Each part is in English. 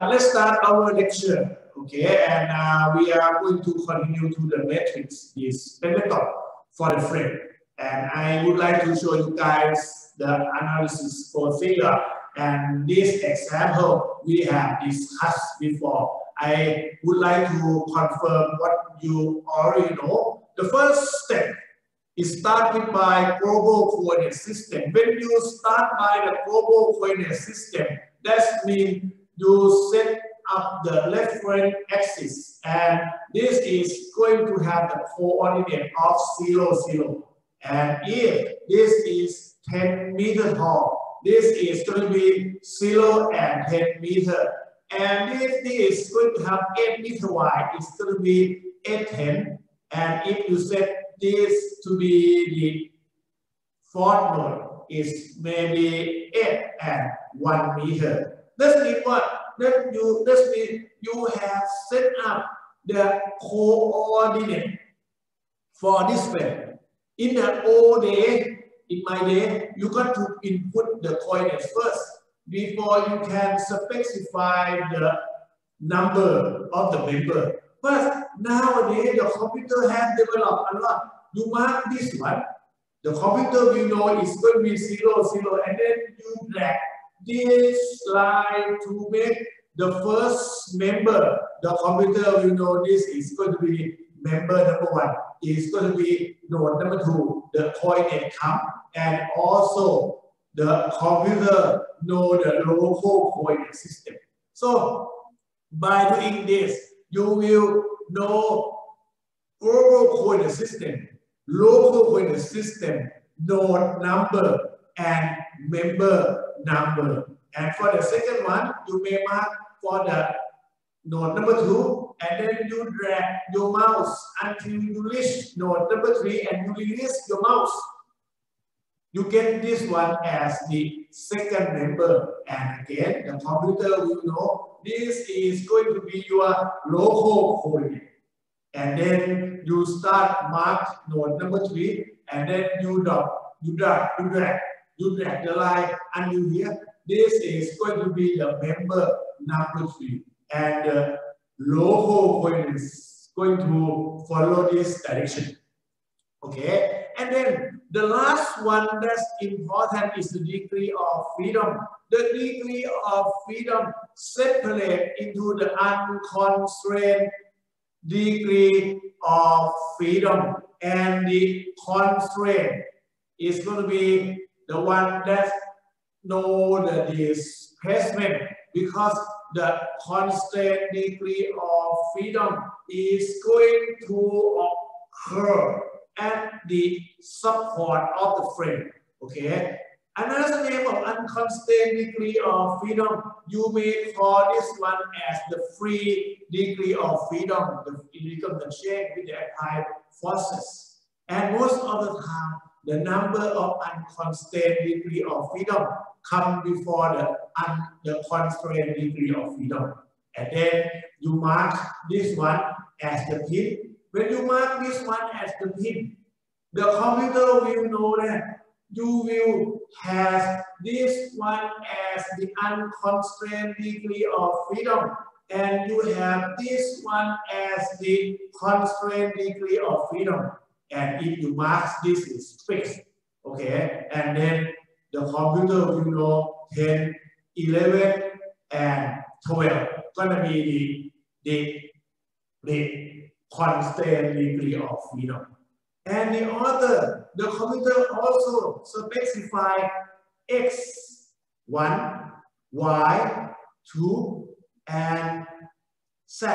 Let's start our lecture, okay? And we are going to continue to the matrix, this method for the frame. And I would like to show you guys the analysis procedure. And this example we have discussed before. I would like to confirm what you already know. The first step is started by global coordinate system. When you start by the global coordinate system, that means you set up the reference axis, and this is going to have the coordinate of 0, 0. And if this is 10 meters tall, this is going to be 0 and 10 meters. And if this is going to have 8 meters wide, it's going to be 8, 10. And if you set this to be the fourth node, is maybe 8 and 1 meter. That means what? That means you have set up the coordinate for this frame. In the old day, in my day, you got to input the coordinates first before you can specify the number of the member. But nowadays, the computer has developed a lot. You mark this one, the computer will know it's going to be 0, 0, and then you drag this line to make the first member. The computer will know this is going to be member number 1. It's going to be node number 2. The coordinate come, and also the computer know the local coordinate system. So by doing this, you will know global coordinate system, local coordinate system, node number, and member number. And for the second one, you may mark for the node number 2, and then you drag your mouse until you reach node number 3, and you release your mouse. You get this one as the second member, and again, the computer will know this is going to be your local coordinate. And then you start mark node number 3, and then you drag the line until here. This is going to be the member number 3, and the local coordinate is going to follow this direction. Okay, and then the last one that's important is the degree of freedom. The degree of freedom separate into the unconstrained degree of freedom, and the constraint is going to be the one that know the displacement, because the constant degree of freedom is going to occur at the support of the frame. Okay. Another name of unconstrained degree of freedom, you may call this one as the free degree of freedom. You become the change with the applied forces. And most of the time, the number of unconstrained degree of freedom come before the constrained degree of freedom. And then you mark this one as the pin. When you mark this one as the pin, the computer will know that you will have this one as the unconstrained degree of freedom, and you have this one as the constrained degree of freedom. And if you mark this is fixed, okay, and then the computer will know 10, 11, and 12 gonna be the constrained degree of freedom. And the computer also specify x1, y2, and z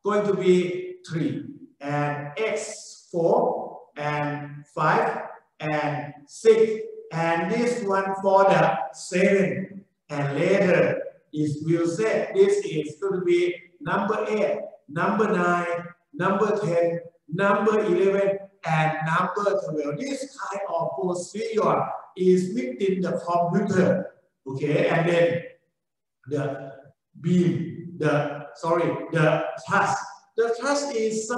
going to be 3, and x4, and 5, and 6, and this one for the 7. And later is will say this is going to be number 8, number 9, number 10, number 11, and number 12. This kind of procedure is within the computer. Okay, and then the beam, the task. The task is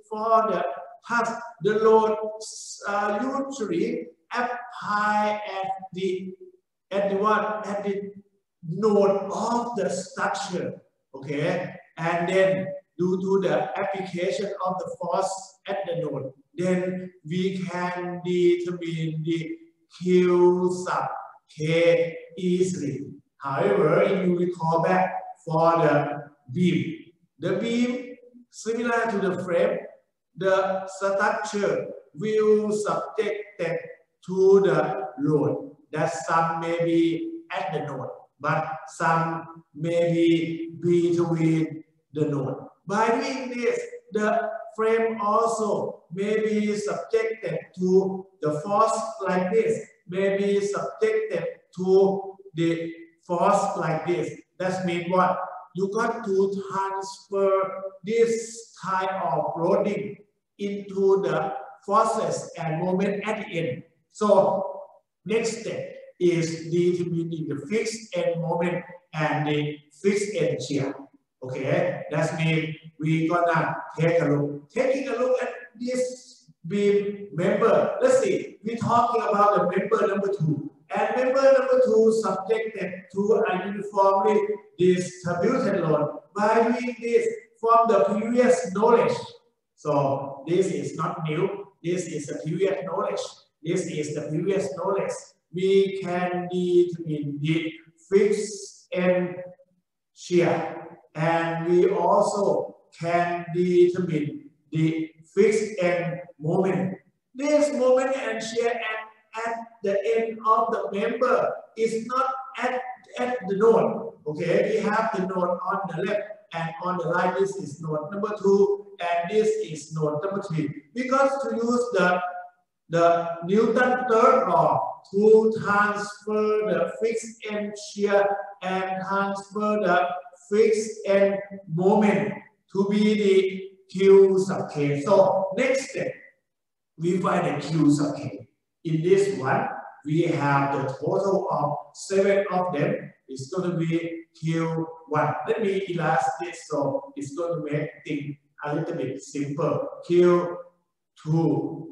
for the task. The load usually apply at the node of the structure, okay, and then due to the application of the force at the node, then we can determine the Q sub K easily. However, if you recall back for the beam similar to the frame, the structure will subjected to the load that some may be at the node, but some may be between the node. By doing this, the frame also may be subjected to the force like this, may be subjected to the force like this. That means what? You got to transfer this kind of loading into the forces and moment at the end. So next step is determining the fixed end moment and the fixed end shear. Okay, that means we're gonna take a look. Taking a look at this beam member. Let's see, we're talking about the member number 2. And member number 2 subjected to a uniformly distributed load. By doing this from the previous knowledge. So this is not new. This is the previous knowledge. This is the previous knowledge. We can determine the fixed end shear. And we also can determine the fixed end moment. This moment and shear at the end of the member is not at the node. Okay, we have the node on the left and on the right. This is node number 2 and this is node number 3. Because to use the Newton third law to transfer the fixed end shear and transfer the fixed end moment to be the Q sub K. So next step, we find the Q sub K. In this one, we have the total of 7 of them. It's going to be Q1. Let me illustrate this so it's going to make things a little bit simple. Q2,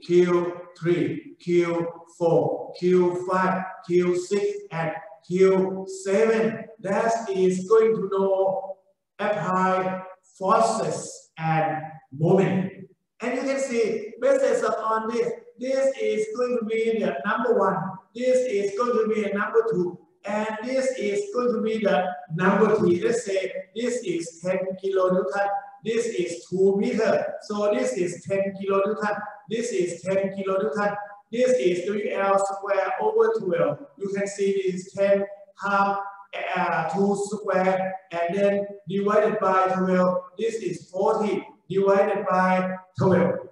Q3, Q4, Q5, Q6, and Q7. That is going to know apply forces and moment. And you can see based on this. This is going to be the number 1. This is going to be a number 2. And this is going to be the number 3. Let's say this is 10 kilonewton. This is 2 meters. So this is 10 kilonewton. This is 10 kilonewton. This is 3L square over 12. You can see this is 10 half 2 square and then divided by 12. This is 40 divided by 12.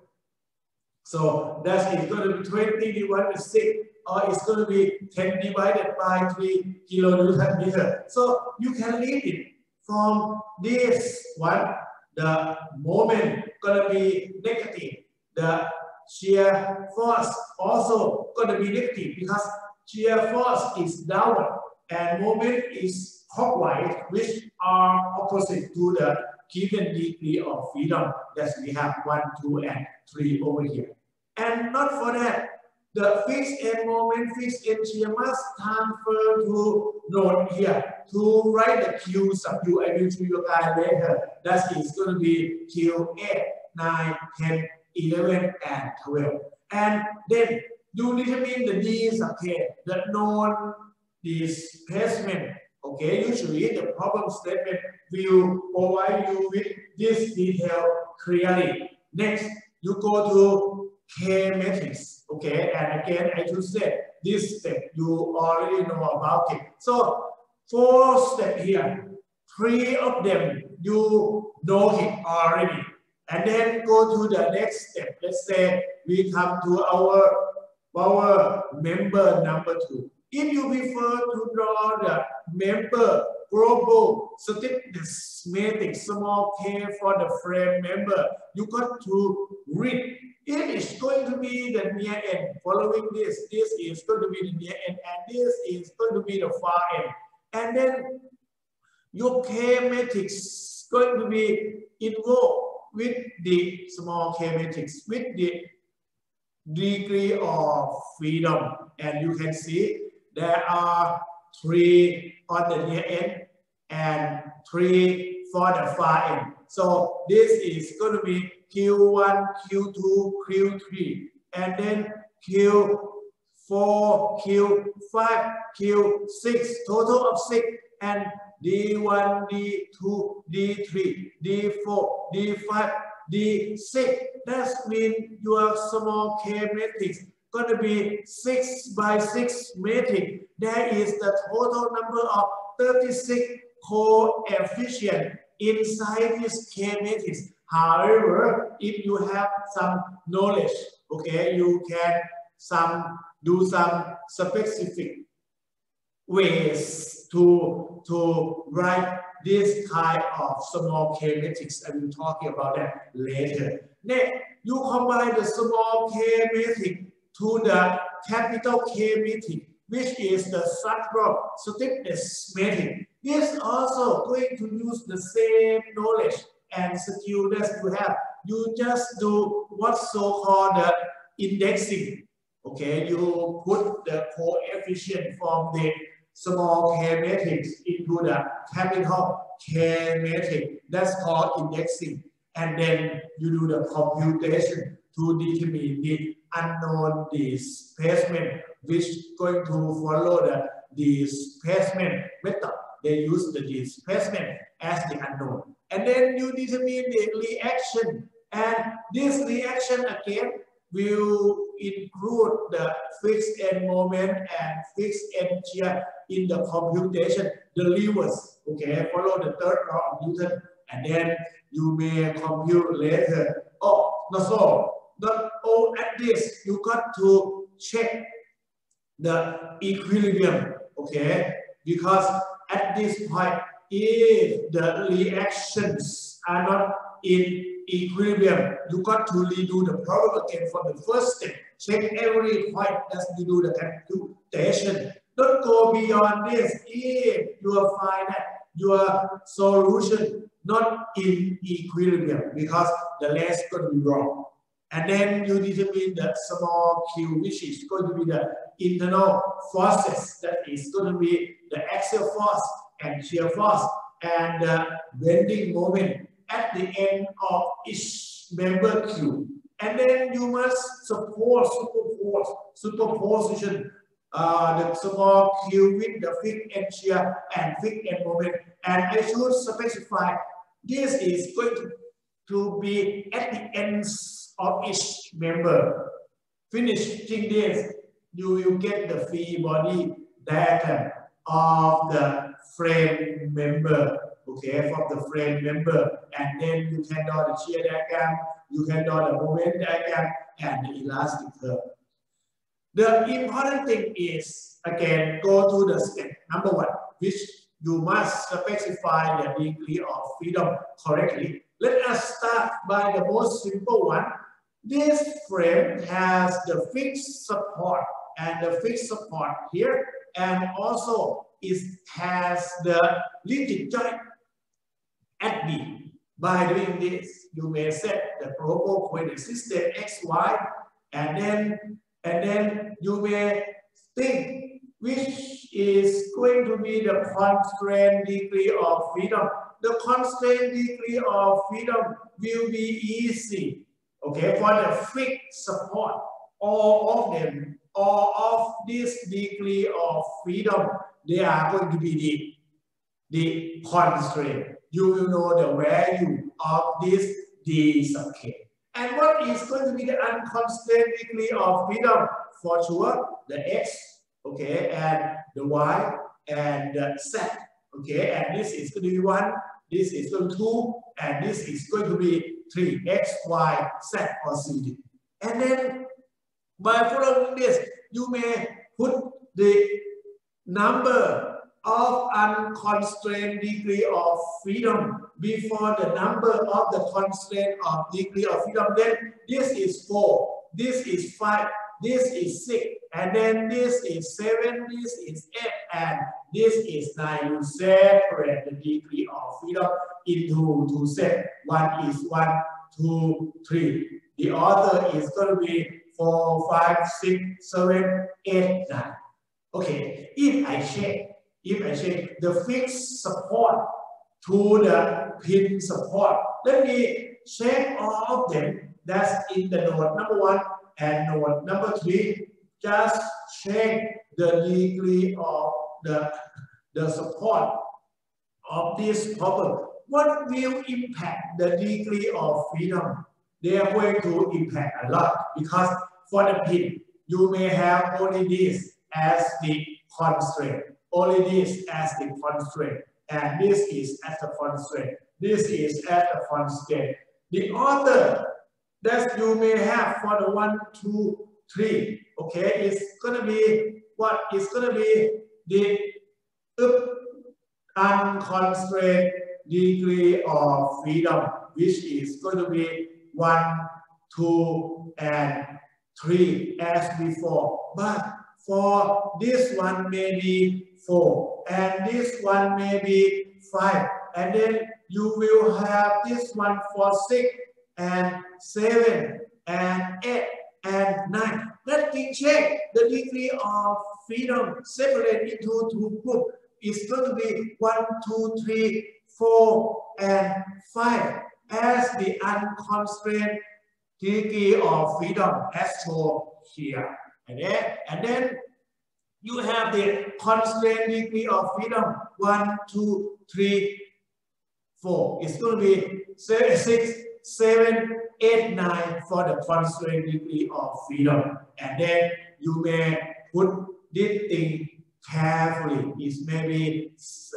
So that is going to be 20 divided by 6, or it's going to be 10 divided by 3 kilonewton meter. So you can read it from this one. The moment going to be negative. The shear force also going to be negative because shear force is downward and moment is clockwise, which are opposite to the given degree of freedom that we have 1, 2, and 3 over here. And not for that, the fixed end moment, fixed end shear must transfer to node here to write the Q sub U. I will show you guys later. That is going to be Q8, 9, 10, 11, and 12. And then you determine the D sub K, the known displacement. Okay, usually the problem statement will provide you with this detail clearly. Next, you go to K matrix. Okay, and again, I should say this step you already know about it. So 4 steps here, 3 of them you know it already. And then go to the next step. Let's say we come to our member number 2. If you prefer to draw the member global stiffness matrix small k for the frame member, you got to read. It is going to be the near end. Following this is going to be the near end, and this is going to be the far end. And then your K matrix is going to be involved with the small K matrix, with the degree of freedom. And you can see there are 3 on the near end, and 3 for the far end. So this is going to be Q1, Q2, Q3, and then Q4, Q5, Q6, total of 6, and D1, D2, D3, D4, D5, D6. That means your small k matrix going to be 6 by 6 matrix. There is the total number of 36 coefficients inside this K matrix. However, if you have some knowledge, okay, you can do some specific ways to write this kind of small K matrix. I will talk about that later. Next, you combine the small K matrix to the capital K matrix, which is the structural stiffness matrix. This also going to use the same knowledge and skill that you have. You just do what's so-called the indexing. Okay, you put the coefficient from the small K matrix into the capital K matrix. That's called indexing. And then you do the computation to determine the unknown displacement, which is going to follow the displacement method. They use the displacement as the unknown. And then you determine the reaction. And this reaction again will include the fixed end moment and fixed end shear in the computation, the levers. Okay, follow the third law of Newton, and then you may compute later. Oh, not so. Not all at this, you got to check the equilibrium. Okay, because at this point, if the reactions are not in equilibrium, you got to redo the problem again from the first step. Check every point as you do the computation. Don't go beyond this if you find that your solution not in equilibrium, because the rest is going to be wrong. And then you determine the small q, which is going to be the internal forces, that is going to be the axial force and shear force and the bending moment at the end of each member q. And then you must support superposition the small q with the fixed end shear and fixed end moment. And I should specify this is going to be at the ends of each member. Finishing this, you will get the free body diagram of the frame member. Okay, from the frame member, and then you can draw the shear diagram, you can draw the moment diagram, and the elastic curve. The important thing is, again, go to the step number 1, which you must specify the degree of freedom correctly. Let us start by the most simple one. This frame has the fixed support and the fixed support here, and also it has the rigid joint at B. By doing this, you may set the global coordinate system X, Y, and then you may think which is going to be the constraint degree of freedom. The constraint degree of freedom will be easy. Okay, for the fixed support, all of them, all of this degree of freedom, they are going to be the constraint. You will know the value of this d sub k. And what is going to be the unconstrained degree of freedom? For sure, the x, okay, and the y, and the z, okay, and this is going to be 1, this is going to be 2, and this is going to be 3, x, y, z, or z. And then, by following this, you may put the number of unconstrained degree of freedom before the number of the constraint of degree of freedom. Then this is 4, this is 5, this is 6, and then this is 7, this is 8, and this is 9. You separate the degree of freedom into 2 sets. One is 1, 2, 3. The other is going to be 4, 5, 6, 7, 8, 9. Okay, if I check if I change the fixed support to the pin support, let me check all of them that's in the node number 1 and node number 3. Just check the degree of the support of this problem. What will impact the degree of freedom? They are going to impact a lot, because for the pin, you may have only this as the constraint, only this as the constraint, and this is as the constraint, this is as the constraint. The other that you may have for the 1, 2, 3, okay, it's gonna be what? It's gonna be the unconstrained degree of freedom, which is going to be 1, 2, and 3 as before. But for this one maybe 4, and this one maybe 5, and then you will have this one for 6 and 7 and 8 and 9. Let me check the degree of freedom separate into 2 groups. It's going to be 1, 2, 3, 4, and 5 as the unconstrained degree of freedom as shown here. And then you have the constrained degree of freedom 1, 2, 3, 4. It's going to be 6, 7, 8, 9 for the constrained degree of freedom. And then you may put this thing carefully. It's maybe 6,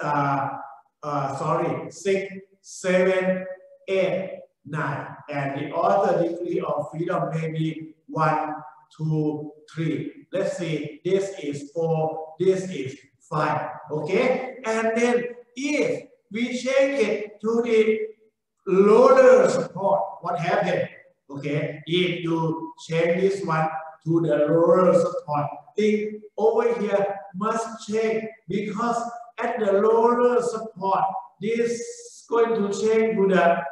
7, 8, 9, and the other degree of freedom may be 1, 2, 3. Let's see, this is 4, this is 5. Okay, and then if we change it to the loader support, what happens? Okay, if you change this one to the loader support, thing over here must change, because at the loader support, this is going to change to the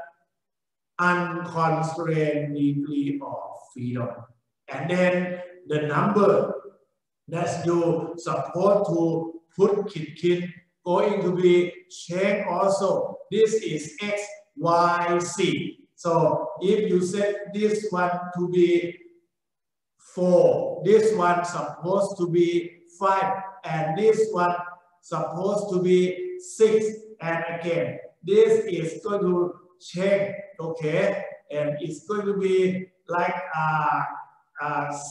unconstrained degree of freedom. And then the number that you support to put kit going to be changed also. This is X, Y, Z. So if you set this one to be 4, this one supposed to be 5, and this one supposed to be 6, and again this is going to change, okay, and it's going to be like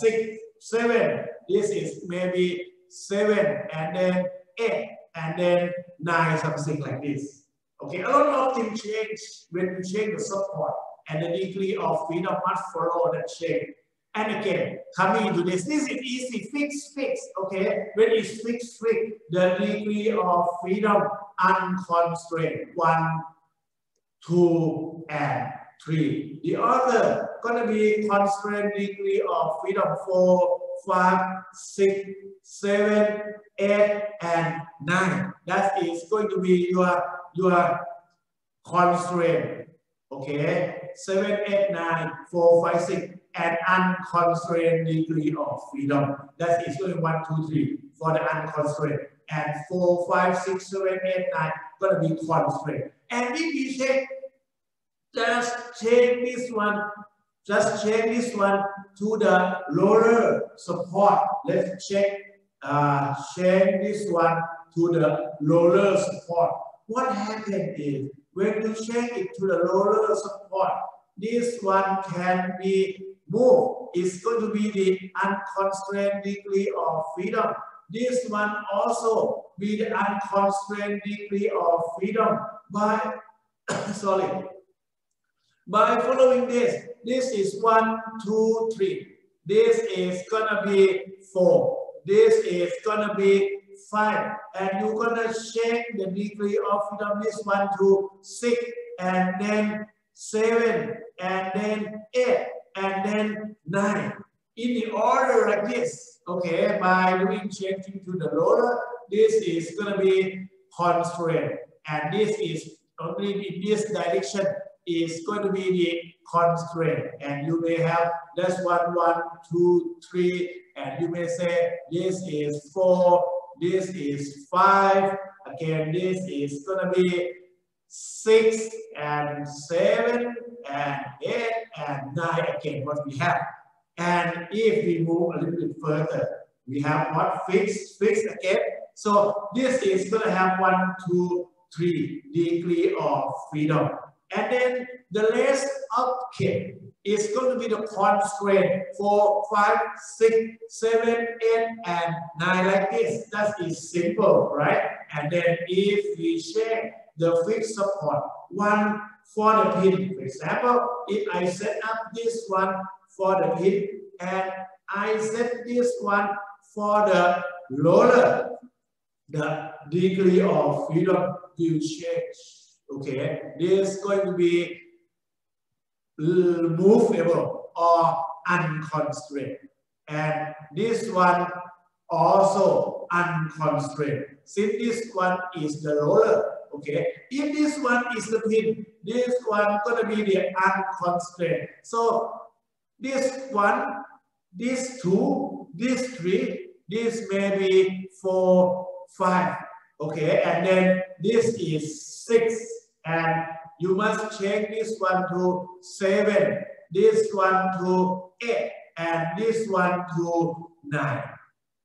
6, 7, this is maybe 7, and then 8, and then 9, something like this. Okay, a lot of things change when you change the support, and the degree of freedom must follow that change. And again, coming into this is easy, fix, okay? When it's fixed, the degree of freedom unconstrained, 1, 2, and 3. The other gonna be constrained degree of freedom 4, 5, 6, 7, 8, and 9. That is going to be your constraint. Okay, 7, 8, 9, 4, 5, 6, and unconstrained degree of freedom. That is going 1, 2, 3 for the unconstrained, and 4, 5, 6, 7, 8, 9 gonna be constrained. And if you check, just change this one to the loader support. Let's check, change this one to the loader support. What happened is, when you change it to the loader support, this one can be moved. It's going to be the unconstrained degree of freedom. This one also be the unconstrained degree of freedom by by following this. This is 1, 2, 3. This is gonna be 4. This is gonna be 5, and you're gonna change the degree of freedom, this one to 6, and then 7, and then 8, and then 9. In the order like this, okay, by doing changing to the loader, this is gonna be constrained, and this is only in this direction is going to be the constraint, and you may have that's 1, 1, 2, 3, and you may say this is 4, This is 5. Again, this is gonna be 6 and 7 and 8 and 9. Again, what we have. And if we move a little bit further, we have what? Fixed again. So this is going to have 1, 2, 3 degree of freedom. And then the rest of K is going to be the constraint 4, 5, 6, 7, 8, and 9 like this. That is simple, right? And then if we check the fixed support, one for the pin, for example, if I set up this one for the pin and I set this one for the roller, the degree of freedom will change. Okay, this is going to be movable or unconstrained, and this one also unconstrained. Since this one is the roller, okay, if this one is the pin, this one gonna be the unconstrained. So this one, this 2, this 3, this may be 4, 5, okay, and then this is 6, and you must change this one to 7, this one to 8, and this one to 9.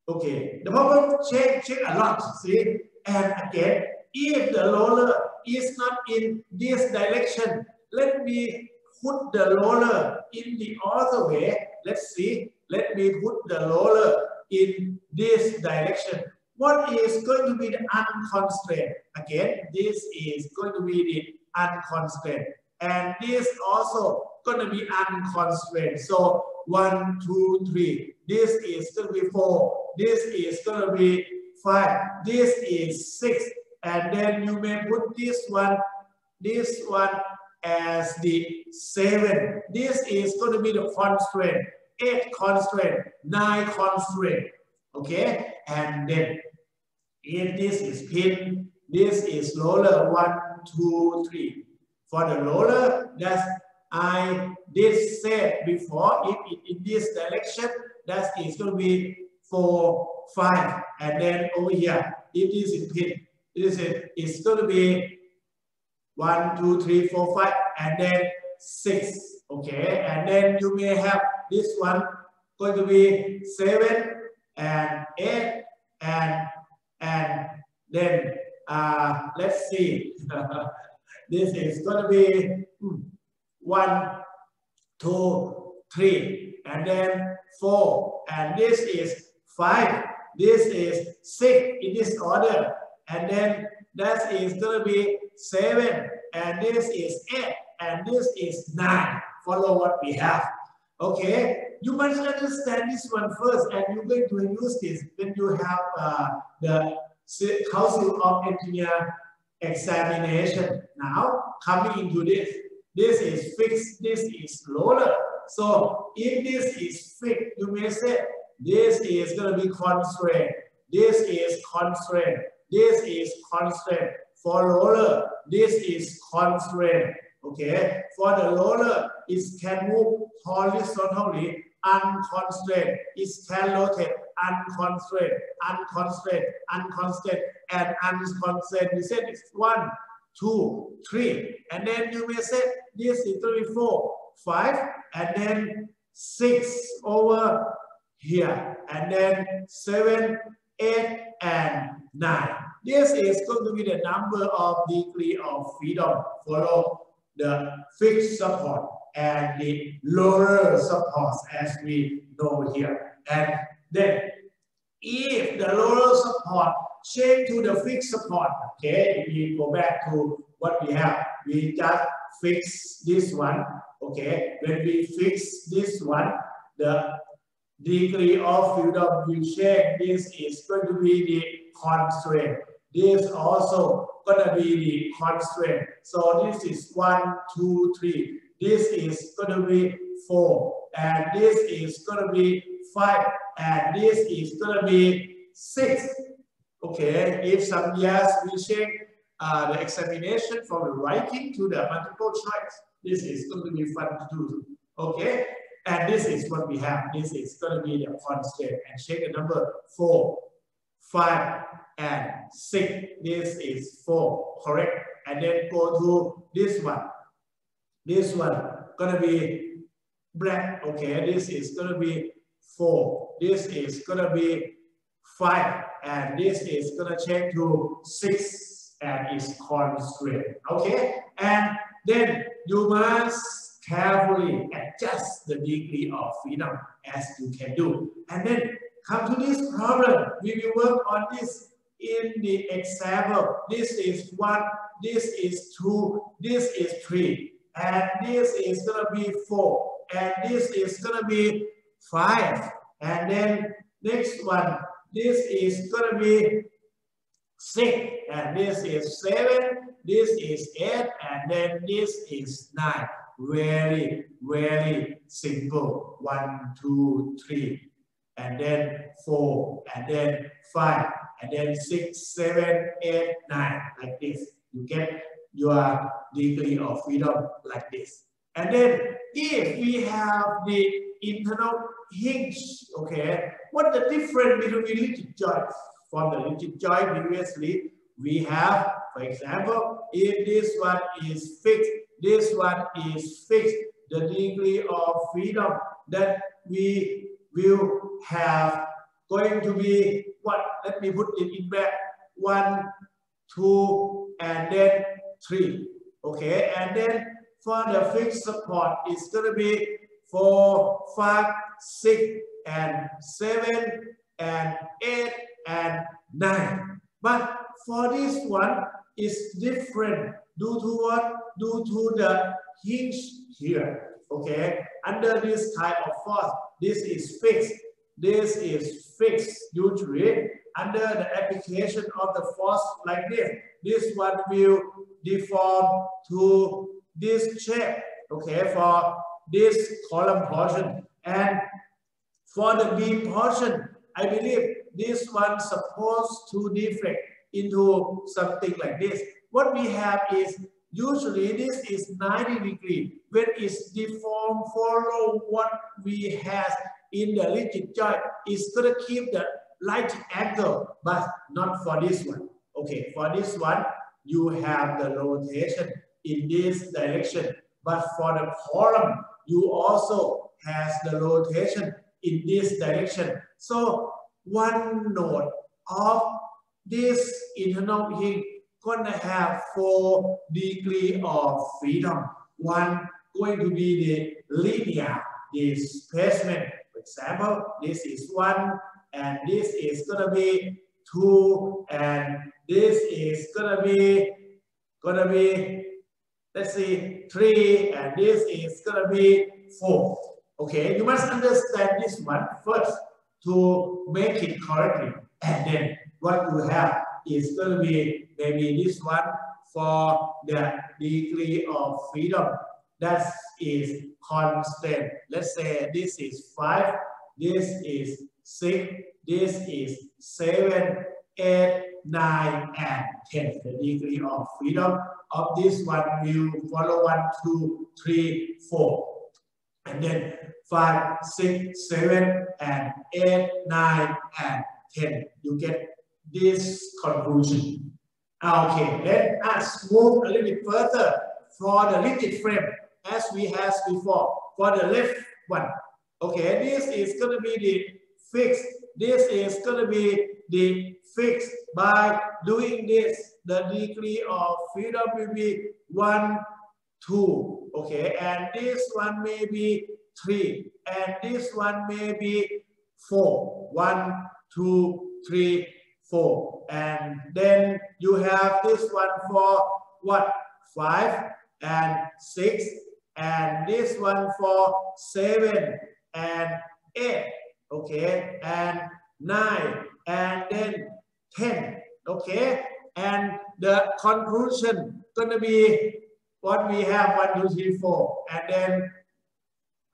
Okay, the problem change a lot, see, and again, if the roller is not in this direction, let me put the roller in the other way. Let's see. Let me put the roller in this direction. What is going to be the unconstrained? Again, this is going to be the unconstrained. And this also going to be unconstrained. So 1, 2, 3. This is going to be 4. This is going to be 5. This is 6. And then you may put this one as the 7. This is going to be the constraint. 8 constraint, 9 constraint. Okay, and then if this is pin, this is roller 1, 2, 3. For the roller, that I did say before, if it in this direction, that is going to be 4, 5. And then over here, if this is pin, it's going to be 1, 2, 3, 4, 5, and then 6. Okay, and then you may have this one going to be 7 and 8 and then let's see. This is going to be 1, 2, 3, and then 4, and this is 5. This is 6 in this order, and then that is going to be 7, and this is 8, and this is 9. Follow what we have. Okay, you must understand this one first, and you're going to use this when you have the Council of Engineer examination. Now, coming into this, this is fixed, this is roller. So, if this is fixed, you may say, this is going to be constraint, this is constraint, this is constraint. For roller, this is constraint. Okay, for the roller, it can move horizontally, unconstrained. It can rotate, unconstrained, unconstrained, unconstrained, and unconstrained. We said it's 1, 2, 3, and then you may say this is 3, 4, 5, and then 6 over here, and then 7, 8, and 9. This is going to be the number of degree of freedom. Follow the fixed support and the lower support as we know here. And then if the lower support change to the fixed support, okay, we go back to what we have. We just fix this one, okay. When we fix this one, the degree of freedom will change. This is going to be the constraint. This also going to be the constraint. So this is 1, 2, 3. This is going to be 4. And this is going to be 5. And this is going to be 6. Okay. If some years we check the examination from the writing to the multiple choice, this is going to be fun to do. Okay. And this is what we have. This is going to be the constraint. And check the number 4, 5, and 6. This is 4, correct? And then go to this one. This one gonna be black. Okay, this is gonna be 4. This is gonna be 5, and this is gonna change to 6, and it's constraint. Okay, and then you must carefully adjust the degree of freedom as you can do. And then come to this problem. We will work on this in the example. This is 1, this is 2, this is 3, and this is gonna be 4, and this is gonna be 5, and then next one, this is gonna be 6, and this is 7, this is 8, and then this is 9. Very, very simple. 1, 2, 3, and then 4, and then 5, and then 6, 7, 8, 9, like this. You get your degree of freedom like this. And then if we have the internal hinge, okay, what the difference between rigid joints? From the rigid joint previously, we have, for example, if this one is fixed, this one is fixed, the degree of freedom that we will have going to be what? Let me put it in back. 1, 2, and then 3. Okay, and then for the fixed support, it's going to be 4, 5, 6, and 7, and 8, and 9. But for this one, it's different due to what? Due to the hinge here. Okay, under this type of force, this is fixed. This is fixed usually under the application of the force like this. This one will deform to this shape. Okay, for this column portion, and for the beam portion, I believe this one supposed to deflect into something like this. What we have is usually this is 90 degrees. When it's deformed, follow what we have in the rigid joint, it's going to keep the right angle, but not for this one. Okay, for this one, you have the rotation in this direction, but for the column, you also has the rotation in this direction. So one node of this internal hinge gonna have 4 degrees of freedom. One going to be the linear displacement. For example, this is 1, and this is gonna be 2, and this is gonna be let's see 3, and this is gonna be 4. Okay, you must understand this one first to make it correctly, and then what you have is going to be maybe this one for the degree of freedom that is constant. Let's say this is 5, this is 6, this is 7, 8, 9, and 10. The degree of freedom of this one will follow 1, 2, 3, 4. And then 5, 6, 7, and 8, 9, and 10. You get this conclusion. Okay, let us move a little bit further for the rigid frame as we had before. For the left one, okay, this is going to be the fixed. This is going to be the fixed. By doing this, the degree of freedom will be 1, 2, okay, and this one may be 3, and this one may be 4. 1, 2, 3, 4, and then you have this one for what? 5 and 6, and this one for 7 and 8, okay, and 9, and then 10, okay, and the conclusion gonna be what we have 1, 2, 3, 4, and then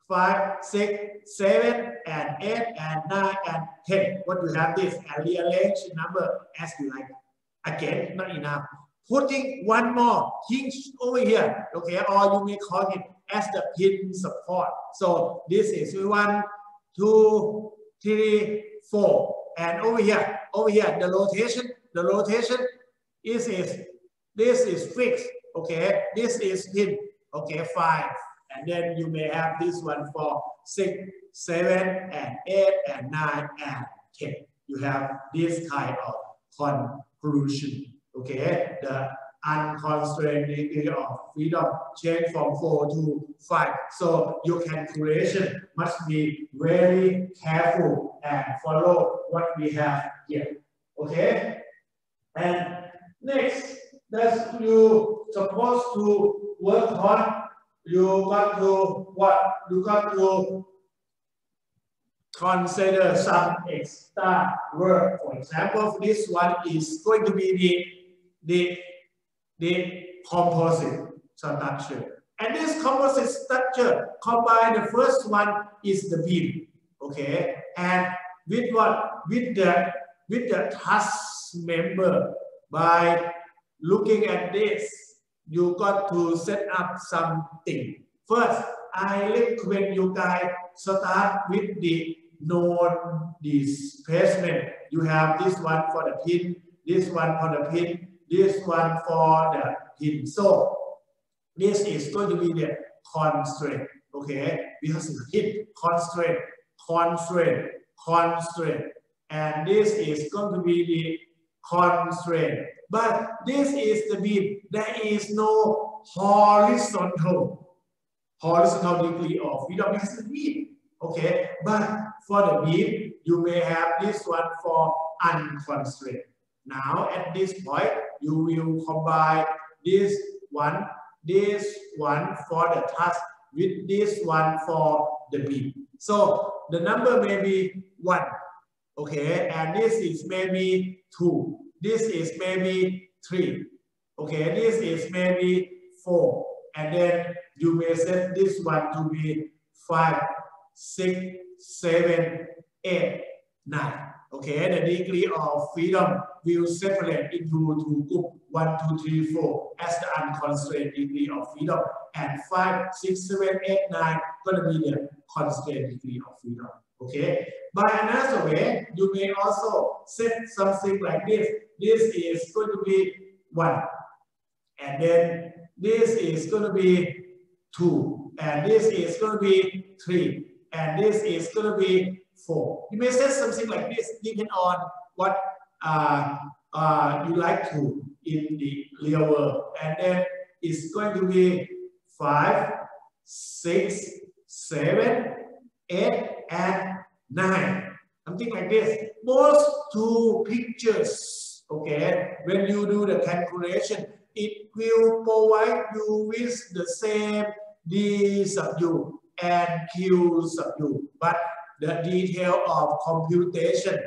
5, 6, 7, and 8, and 9, and 10. What you have this and rearrange the number as you like. Again, not enough. Putting one more hinge over here, okay, or you may call it as the pin support. So this is 1, 2, 3, 4. and over here, the rotation is this is fixed, okay, this is pin, okay, 5, and then you may have this one for 6, 7, and 8, and 9, and 10. You have this kind of conclusion, okay, the unconstrained degree of freedom change from 4 to 5. So your calculation must be very careful and follow what we have here, okay. And next, that you supposed to work on, you got to what? You got to consider some extra work. For example, this one is going to be the composite structure. And this composite structure combined, the first one is the beam, okay? And with what? With the truss member. By looking at this, you got to set up something. First, I recommend you guys start with the known displacement. You have this one for the pin, this one for the pin, this one for the pin. So this is going to be the constraint, okay? Because it's hit, constraint, and this is going to be the constraint. But this is the beam. There is no horizontal degree of freedom because it's a beam, okay? But for the beam, you may have this one for unconstrained. Now at this point, you will combine this one for the truss with this one for the beam. So the number may be 1, okay, and this is maybe 2. This is maybe 3. Okay, this is maybe 4. And then you may set this one to be 5, 6, 7, 8, 9. Okay, the degree of freedom will separate into 2 groups, 1, 2, 3, 4 as the unconstrained degree of freedom, and 5, 6, 7, 8, 9 going to be the constrained degree of freedom. Okay, by another way, you may also set something like this. This is going to be 1, and then this is going to be 2, and this is going to be 3, and this is going to be 4. You may set something like this depending on what you like to in the real world, and then it's going to be 5, 6, 7, 8, and 9. Something like this. Those 2 pictures, okay, when you do the calculation, it will provide you with the same D sub U and Q sub U, but the detail of computation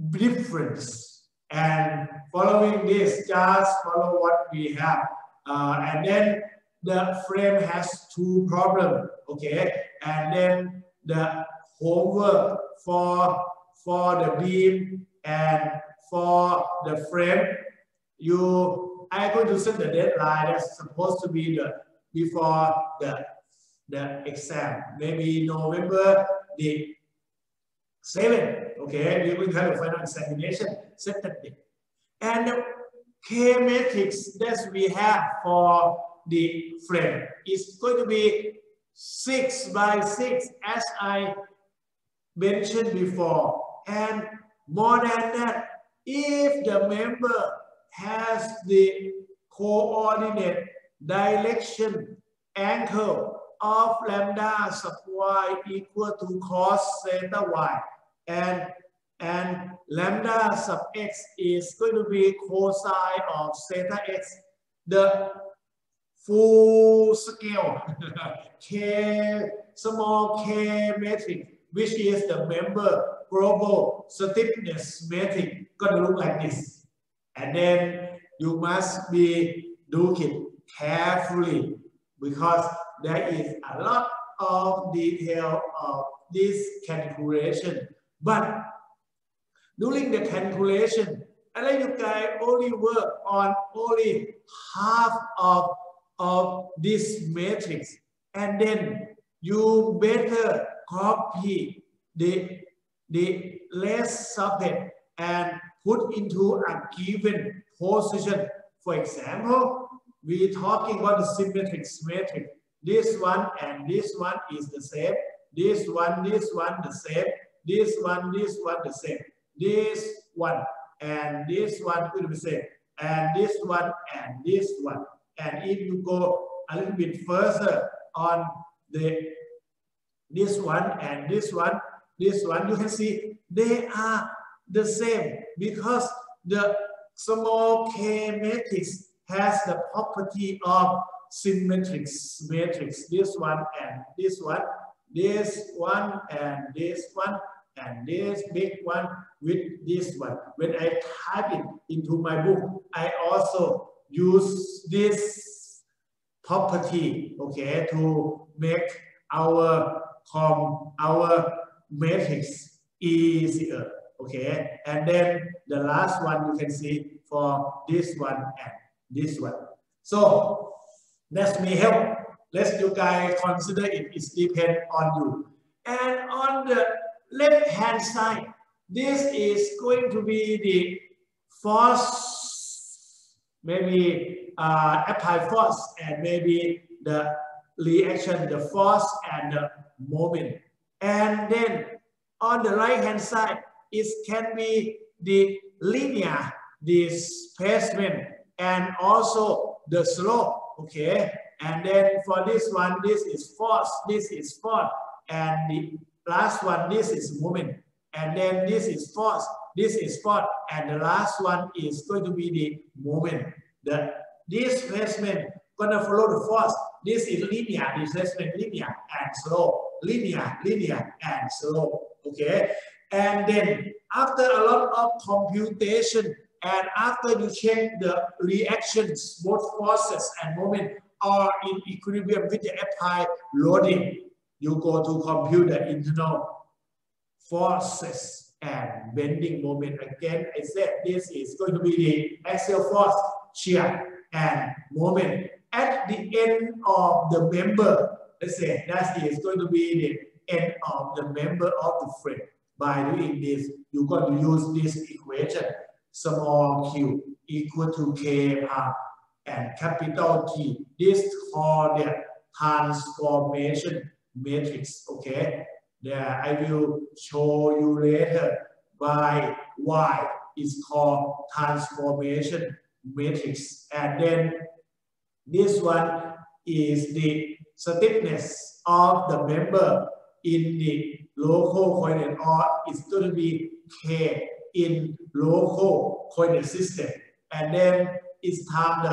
difference. And following this, just follow what we have. And then the frame has 2 problems, okay? And then the homework for the beam and for the frame, you are going to set the deadline that's supposed to be before the exam, maybe November the 7th, okay? We're going to have a final examination, set that date. And the K matrix that we have for the frame is going to be 6 by 6, as I mentioned before. And more than that, if the member has the coordinate direction angle of lambda sub y equal to cos theta y, and lambda sub x is going to be cosine of theta x, the full scale K, small k matrix, which is the member global stiffness matrix, gonna look like this. And then you must be looking carefully because there is a lot of detail of this calculation. But during the calculation, I let you guys only work on only half of this matrix, and then you better copy the less socket and put into a given position. For example, we're talking about the symmetric matrix. This one and this one is the same. This one the same. This one the same. This one and this one will be the same. And this one and this one. And if you go a little bit further on this one and this one, you can see they are the same because the small k matrix has the property of symmetric matrix. This one and this one, this one and this one, and this big one with this one. When I type it into my book, I also use this property, okay, to make our matrix easier, okay. And then the last one you can see for this one and this one. So let me help. Let you guys consider it. It depends on you. And on the left hand side, this is going to be the force, maybe applied force, and maybe the reaction, the force and the moment. And then on the right hand side, it can be the linear displacement and also the slope, okay. And then for this one, this is force, and the last one, this is moment, and then this is force, and the last one is going to be the moment. The displacement gonna follow the force. This is linear displacement, linear and slow, linear and slow, okay. And then after a lot of computation and after you check the reactions, both forces and moment are in equilibrium with the applied loading, you go to compute the internal forces and bending moment. Again, I said this is going to be the axial force, shear, and moment. At the end of the member, let's say that is going to be the end of the member of the frame. By doing this, you're going to use this equation, small q equal to k palm and capital T. This called the transformation matrix, okay? There I will show you later by why it's called transformation matrix. And then this one is the stiffness of the member in the local coordinate, or it's going to be K in local coordinate system. And then it's time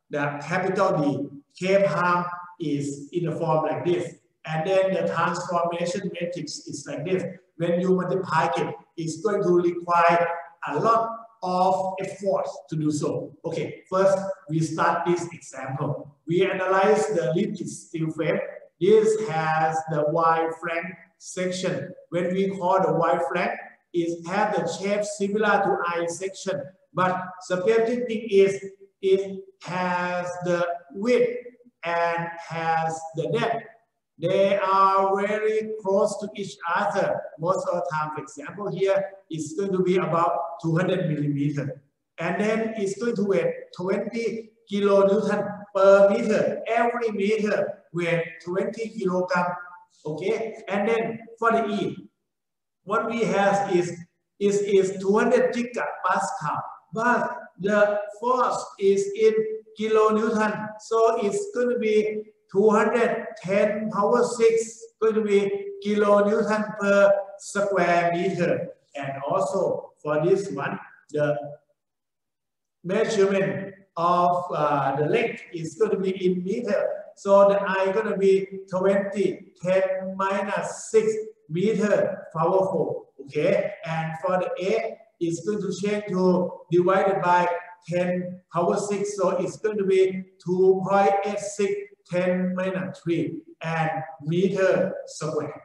the capital D, K palm is in the form like this. And then the transformation matrix is like this. When you multiply it, it's going to require a lot of effort to do so. Okay, first we start this example. We analyze the rigid steel frame. This has the Y flank section. When we call the Y flank, it has the shape similar to I section, but specific thing is it has the width and has the depth. They are very close to each other most of the time. For example, here it's going to be about 200 millimeters. And then it's going to weigh 20 kilonewton per meter. Every meter weighs 20 kilogram. Okay. And then for the E, what we have is 200 gigapascal. But the force is in kilonewton. So it's going to be 210 power 6 going to be kilonewton per square meter. And also for this one, the measurement of the length is going to be in meter. So the I going to be 20 10 minus 6 meter power 4. Okay. And for the A, it's going to change to divided by 10 power 6. So it's going to be 2.86 10 minus 3 and meter square.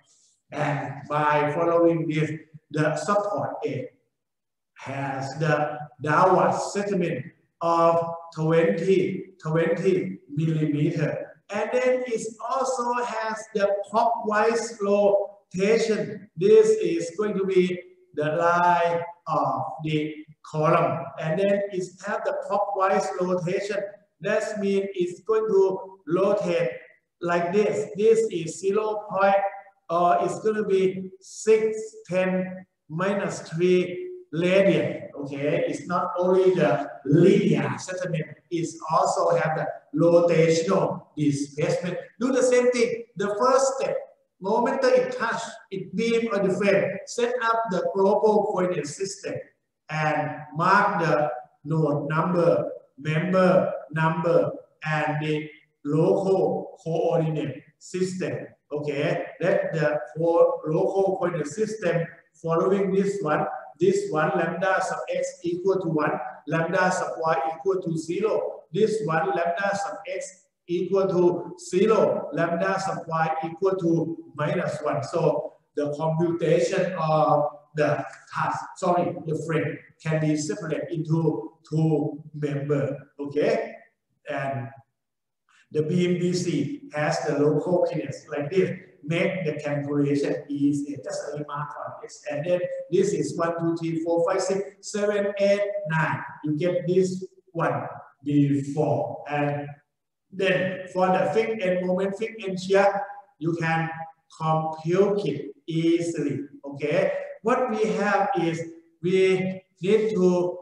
And by following this, the support A has the downward settlement of 20 millimeter. And then it also has the clockwise rotation. This is going to be the line of the column, and then it has the clockwise rotation. That means it's going to rotate like this. This is 0 point, or it's going to be 610 minus 3 radian. Okay, it's not only the linear settlement, it also have the rotational displacement. Do the same thing. The first step, moment it touch, it beam on the frame, set up the global coordinate system and mark the node number, member number, and the local coordinate system. Okay, let the local coordinate system following this one, lambda sub x equal to 1, lambda sub y equal to 0, this one lambda sub x equal to 0, lambda sub y equal to minus 1. So the computation of the task, the frame can be separated into 2 members. Okay, and the beam DC has the local kinetics like this. Make the calculation easy. Just a remark on this. And then this is 1, 2, 3, 4, 5, 6, 7, 8, 9. You get this one before. And then for the fixed end moment, fixed end shear, you can compute it easily. Okay. What we have is we need to,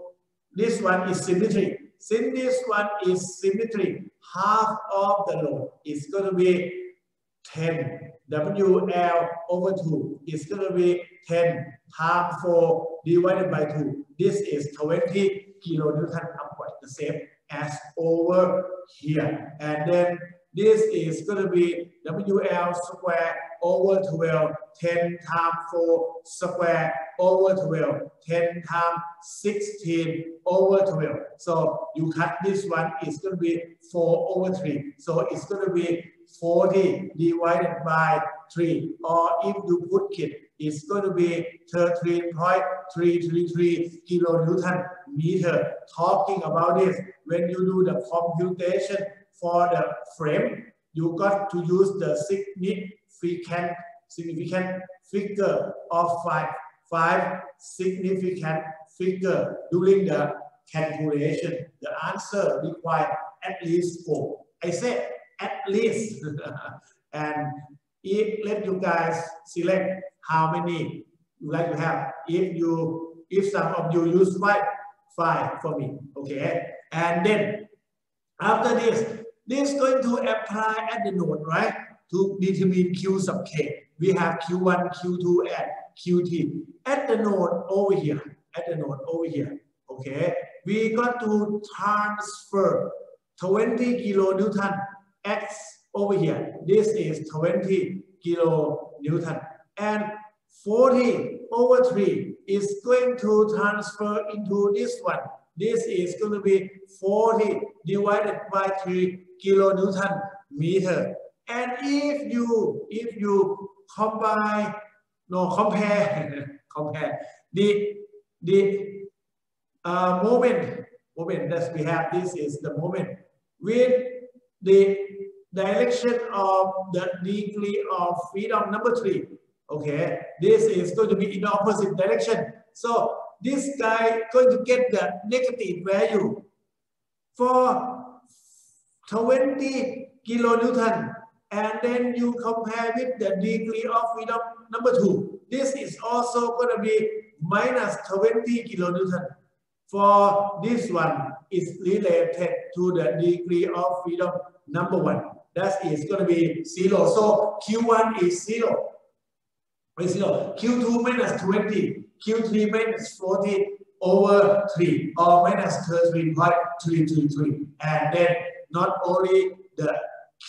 this one is symmetry. Since this one is symmetry, half of the load is going to be 10 WL over 2 is going to be 10 times 4 divided by 2. This is 20 kilonewton upward, the same as over here. And then this is going to be WL square over 12, 10 times 4 square over 12, 10 times 16 over 12. So you cut this one, it's going to be 4 over 3. So it's going to be 40 divided by 3, or if you put it, it's going to be 13.333 kilonewton meter. Talking about this, when you do the computation for the frame, you got to use the significant figure of 5 significant figure during the calculation. The answer requires at least 4. I said at least. And let you guys select how many you like to have. If some of you use 5 for me, okay. And then after this is going to apply at the node, right? To determine Q sub K. We have Q1, Q2, and Qt. At the node over here, okay. We got to transfer 20 kilonewton X over here. This is 20 kilonewton. And 40 over 3 is going to transfer into this one. This is going to be 40 divided by 3 kilonewton meter. And if you compare the moment that we have, this is the moment with the direction of the degree of freedom number 3. Okay, this is going to be in the opposite direction. So this guy going to get the negative value for 20 kilonewton, and then you compare with the degree of freedom number 2. This is also going to be minus 20 kilonewton. For this one is related to the degree of freedom number 1. That is going to be 0. So Q1 is 0. Q2 minus 20, Q3 minus 40 over 3, or minus 13.333. And then not only the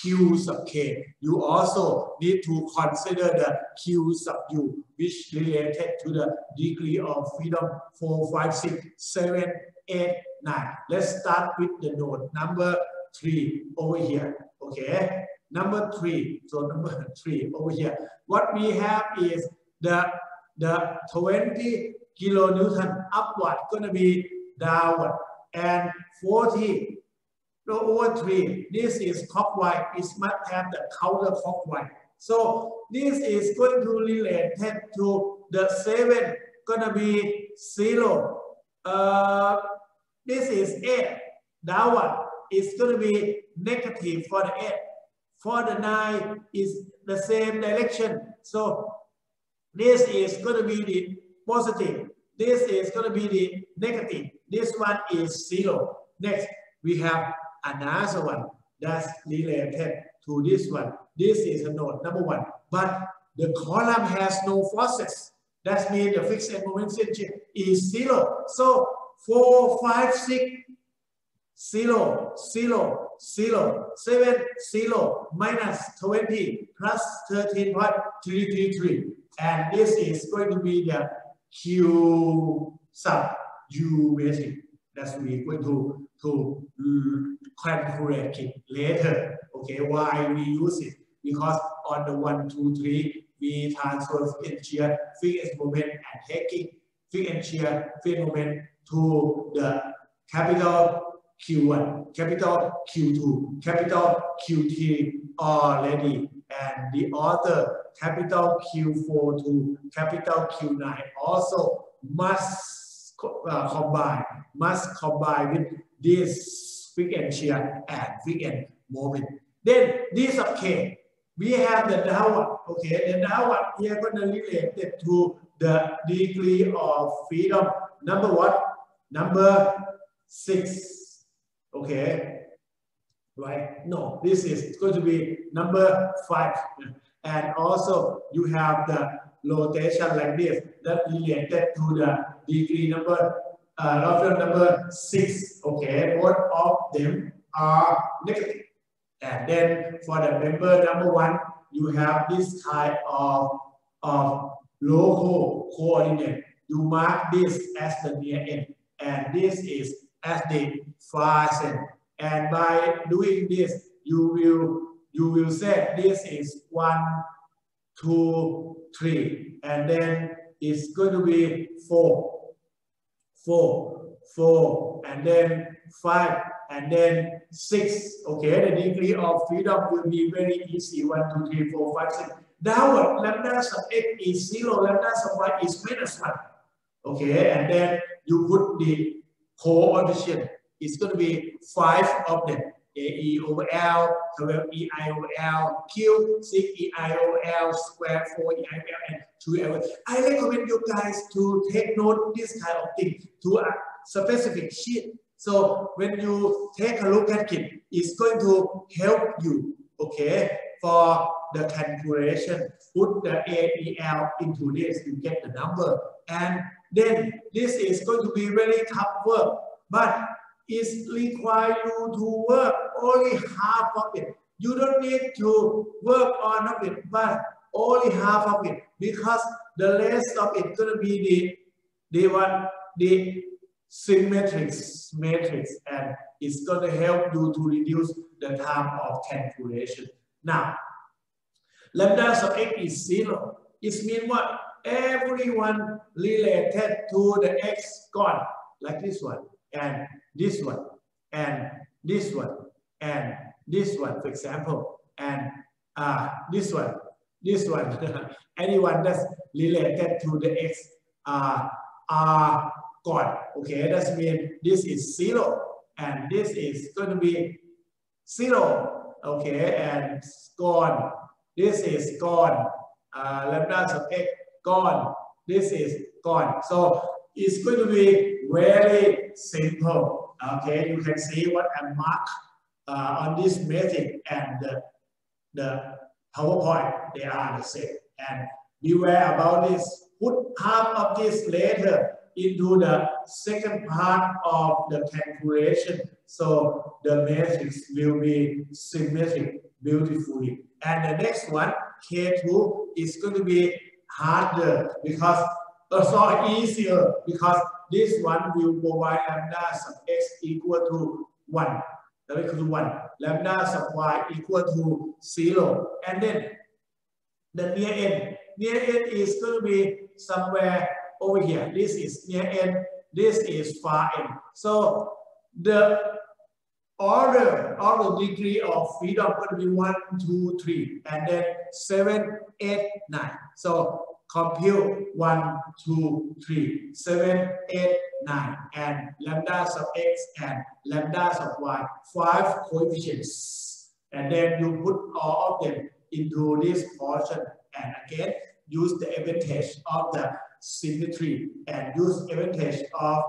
Q sub K, you also need to consider the Q sub U, which related to the degree of freedom 4, 5, 6, 7, 8, 9. Let's start with the node number 3 over here. Okay, number 3. So number 3 over here. What we have is the 20 kilonewton upward going to be downward, and 40 over 3. This is clockwise. It must have the counter clockwise. So this is going to relate to the 7 gonna be 0. This is 8. That one is gonna be negative for the 8. For the 9 is the same direction. So this is gonna be the positive. This is gonna be the negative. This one is 0. Next, we have another one that's related to this one. This is a node number 1, but the column has no forces. That means the fixed end moment is 0. So 4, 5, 6, 0, 0, 0, 7, 0, minus 20, plus 13.333. And this is going to be the Q sub U metric. That's we're going to calculate it later. Okay, why we use it? Because on the 1, 2, 3, we transfer fixed and shear, fixed end moment, and taking fixed and shear, fixed moment to the capital Q1, capital Q2, capital Q3 already, and the other capital Q4 to capital Q9 also must combine with this fixed and shear and fixed end moment. Then this okay, we have the downward. Okay, the downward here going to relate to the degree of freedom. Number what? Number 6. Okay, right? No, this is going to be number 5. And also you have the rotation like this that related to the degree number number 6. Okay, both of them are negative. And then for the member number 1, you have this kind of local coordinate. You mark this as the near end, and this is as the far end. And by doing this, you will say this is 1, 2, 3, and then it's going to be 4, 4, and then 5, and then 6. Okay, the degree of freedom will be very easy. 1, 2, 3, 4, 5, 6. Downward, lambda sub x is 0, lambda sub y is minus 1. Okay, and then you put the coefficient. It's going to be 5 of them. AE over L, 12 EI over L, Q, 6 EI over L, square 4 EI over L, and 2 L. I recommend you guys to take note this kind of thing to a specific sheet. So when you take a look at it, it's going to help you, okay, for the calculation. Put the AEL into this, you get the number. And then this is going to be very tough work, but it requires you to work only half of it. You don't need to work on of it, but only half of it, because the rest of it going to be the symmetrics matrix, and it's going to help you to reduce the time of calculation. Now, lambda sub x is 0. It means what? Everyone related to the x gone, like this one, and this one, and this one, and this one, for example, and this one, anyone that's related to the x are gone. Okay, that means this is 0, and this is going to be 0. Okay, and gone. This is gone. Lambda sub x gone. This is gone. So it's going to be very simple. Okay, you can see what I marked on this method and the PowerPoint. They are the same. And beware about this. Put half of this later into the second part of the calculation, so the matrix will be symmetric beautifully. And the next one, K2, is going to be harder because easier, because this one will provide lambda sub x equal to 1. That equal to 1. Lambda sub y equal to 0. And then the near end. Near end is going to be somewhere over here. This is near end. This is far end. So the order of the degree of freedom going to be 1, 2, 3, and then 7, 8, 9. So compute 1, 2, 3, 7, 8, 9, and lambdas of x and lambdas of y, 5 coefficients. And then you put all of them into this portion, and again use the advantage of the symmetry and use advantage of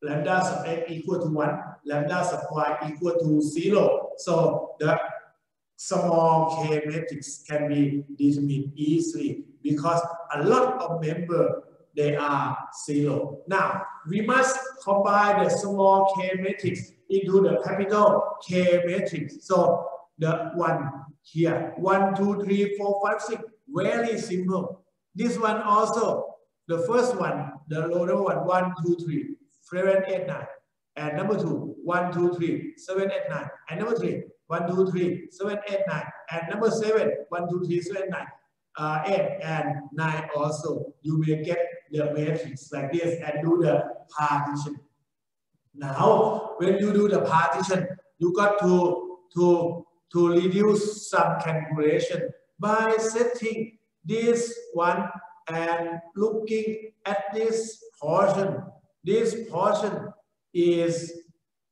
lambdas of x equal to 1, lambdas of y equal to 0. So the small k matrix can be determined easily because a lot of members they are 0. Now we must combine the small k matrix into the capital K matrix. So the one here 1, 2, 3, 4, 5, 6, very simple. This one also, the first one, the lower one, 1, 2, 3, 7, 8, 9, and number 2, 1, 2, 3, 7, 8, 9, and number 3, 1, 2, 3, 7, 8, 9, and number 7, 1, 2, 3, 7, 9, 8 and 9 also. You may get the matrix like this and do the partition. Now, when you do the partition, you got to reduce some calculation by setting this one and looking at this portion. This portion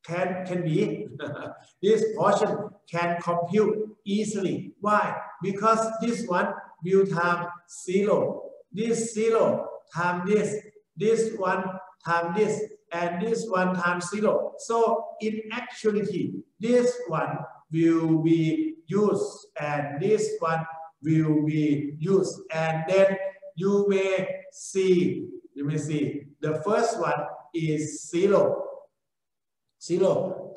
can be this portion can compute easily. Why? Because this one will time 0. This 0 times this one times this, and this one times 0. So in actuality, this one will be used and this one will be used, and then you may see the first one is 0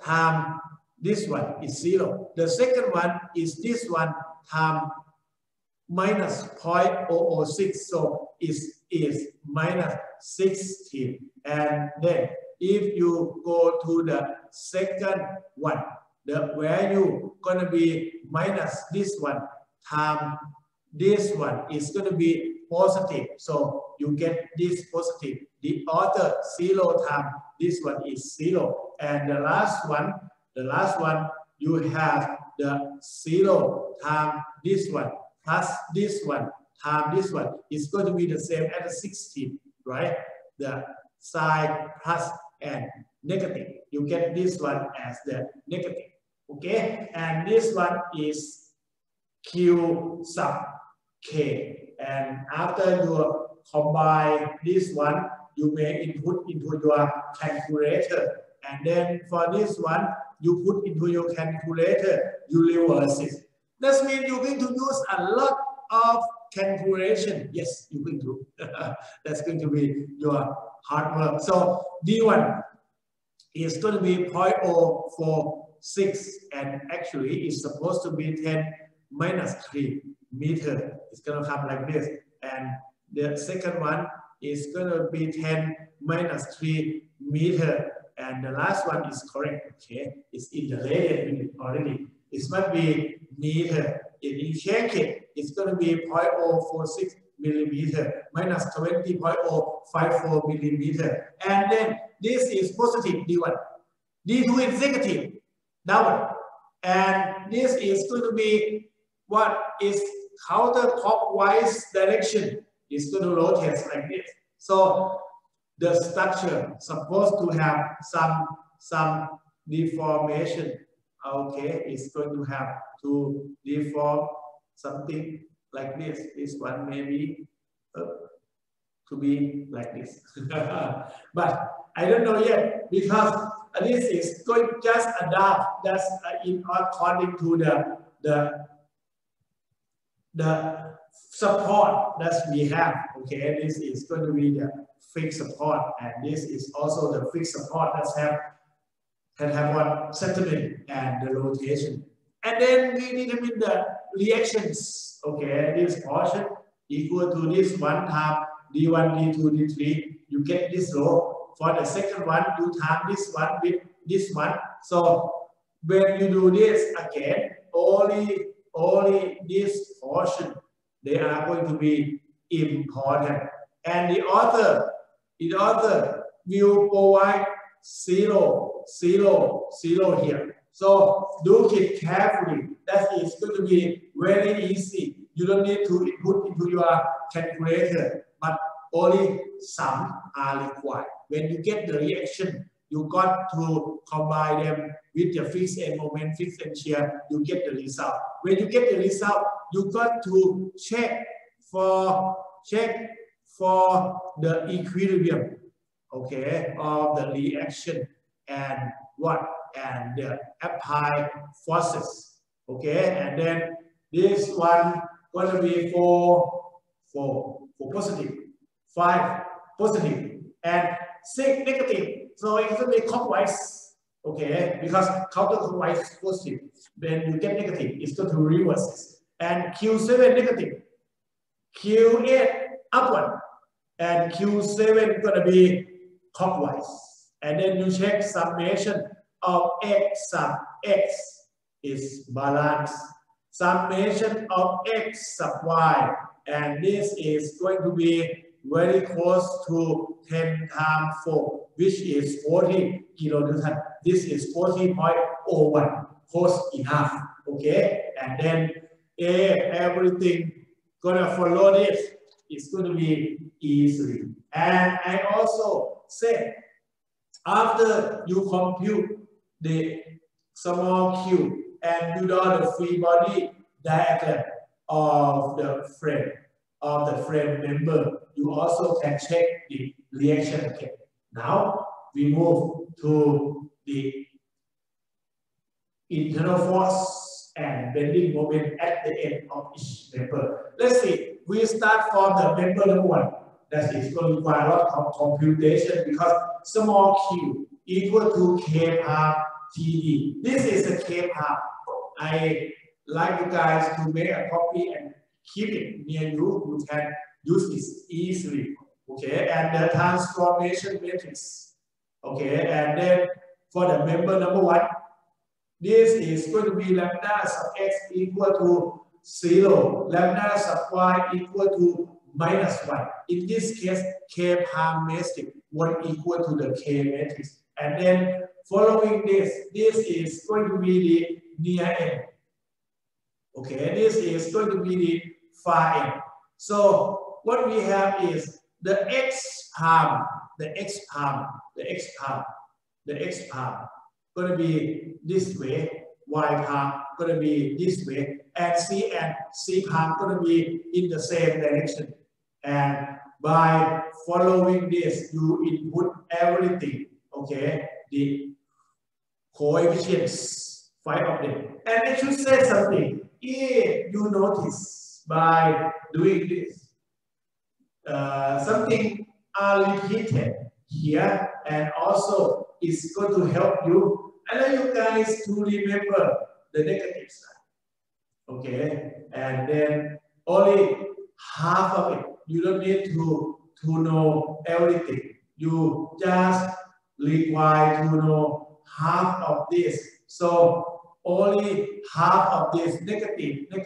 times this one is 0. The second one is this one times minus 0.006, so is minus 16. And then if you go to the second one, the value gonna be minus this one times this one is gonna be positive, so you get this positive. The other 0 times this one is 0, and the last one you have the 0 times this one plus this one times this one is going to be the same as the 16, right? The sign plus and negative. You get this one as the negative, okay? And this one is Q sub K. And after you combine this one, you may input into your calculator. And then for this one, you put into your calculator, you reverse it. That means you're going to use a lot of calculation. Yes, you're going to. That's going to be your hard work. So D1 is going to be 0.046, and actually it's supposed to be 10 minus 3 meter. It's going to come like this. And the second one is going to be 10 minus 3 meter. And the last one is correct, okay? It's in the radian already. It must be meter. If you check it, it's going to be 0.046 millimeter minus 20.054 millimeter. And then this is positive D1. D2 is negative, downward. And this is going to be what is counterclockwise direction. It's going to rotate like this. So the structure supposed to have some deformation. Okay, it's going to have to deform something like this. This one maybe to be like this. But I don't know yet because this is going just adapt. That's in according to the support that we have. Okay, this is going to be the fixed support, and this is also the fixed support that can have one settlement and the rotation. And then we determine the reactions. Okay, this portion equal to this one time D1, D2, D3. You get this row. For the second one, you time this one with this one. So when you do this again, only this portion, they are going to be important. And the other will provide 0, 0, 0 here. So do it carefully. That is going to be very easy. You don't need to input into your calculator, but only some are required. When you get the reaction, you got to combine them with the fixed end moment, fixed end shear, you get the result. When you get the result, you got to check for the equilibrium, okay, of the reaction and the applied forces, okay, and then this one gonna be for positive, 5 positive, and 6 negative. So it's gonna be clockwise, okay, because counterclockwise is positive. When you get negative, it's going to reverse. And Q7 negative, Q8 upward, and Q7 gonna be clockwise. And then you check summation of X sub X is balanced. Summation of X sub Y, and this is going to be very close to 10 times 4, which is 40 kilonewton. This is 40.01, close enough, okay? And then everything gonna follow this. It's going to be easily. And I also said, after you compute the small q and you draw the free body diagram of the frame member, you also can check the reaction again. Now we move to the internal force and bending moment at the end of each member. Let's see, we start from the member number 1. That is going to require a lot of computation because small q equal to k par TD. This is a k par. I like you guys to make a copy and keep it near you. You can use this easily. Okay, and the transformation matrix. Okay, and then for the member number 1, this is going to be lambda sub x equal to 0, lambda sub y equal to -1. In this case, k par matrix 1 equal to the k matrix. And then following this is going to be the near end. Okay, this is going to be the far end. So what we have is the x palm going to be this way, y palm going to be this way, and c palm going to be in the same direction. And by following this, you input everything, okay, the coefficients, 5 of them. And I should say something. If you notice by doing this, something are repeated here, and also it's going to help you. I want you guys to remember the negative side, okay? And then only half of it. You don't need to know everything. You just require to know half of this. So only half of this negative, they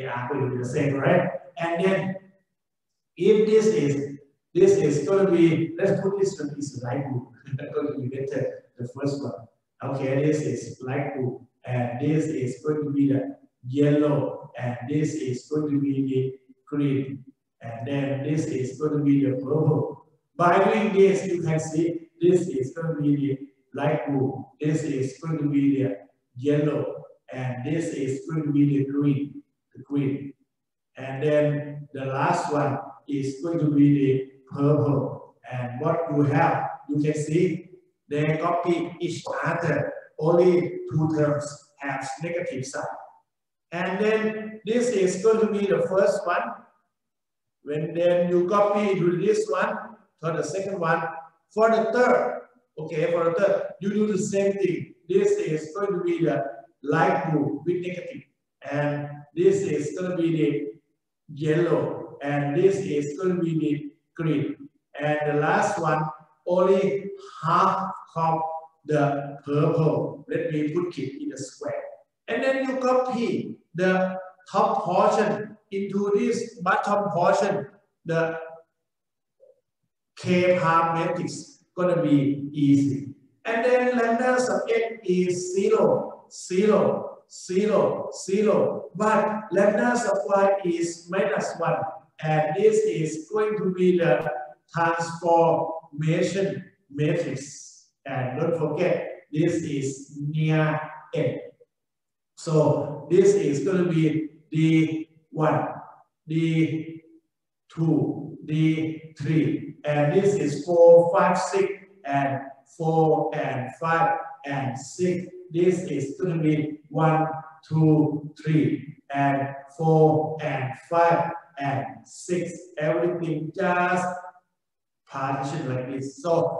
are going to be the same, right? And then if this is going to be, let's put this one is light blue. That's going to be better, the first one. Okay, this is light blue, and this is going to be the yellow, and this is going to be the green, and then this is going to be the purple. By doing this, you can see this is going to be the light blue, this is going to be the yellow, and this is going to be the green. And then the last one is going to be the purple. And what you have, you can see they copy each other. Only 2 terms have negative side. And then this is going to be the first one. When then you copy to this one, for the second one, for the third, okay, for the third, you do the same thing. This is going to be the light blue with negative, and this is going to be the yellow, and this is going to be the green. And the last one, only half of the purple. Let me put it in a square. And then you copy the top portion into this bottom portion. The K par matrix gonna be easy. And then lambda sub x is 0, 0, 0, 0. But lambda sub y is -1. And this is going to be the transformation matrix. And don't forget, this is near n. So this is going to be D1, D2, D3, and this is 4, 5, 6, and 4 and 5 and 6. This is going to be 1, 2, 3, and 4 and 5 and 6. Everything just partition like this. So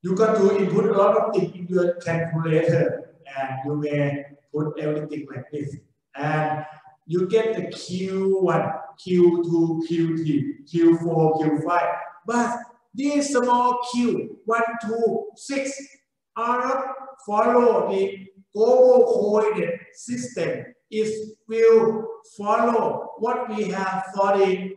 you got to input a lot of things in your calculator, and you may put everything like this. And you get the Q1, Q2, Q3, Q4, Q5. But this small Q, 1, 2, 6 are not follow the global coordinate system. It will follow what we have for the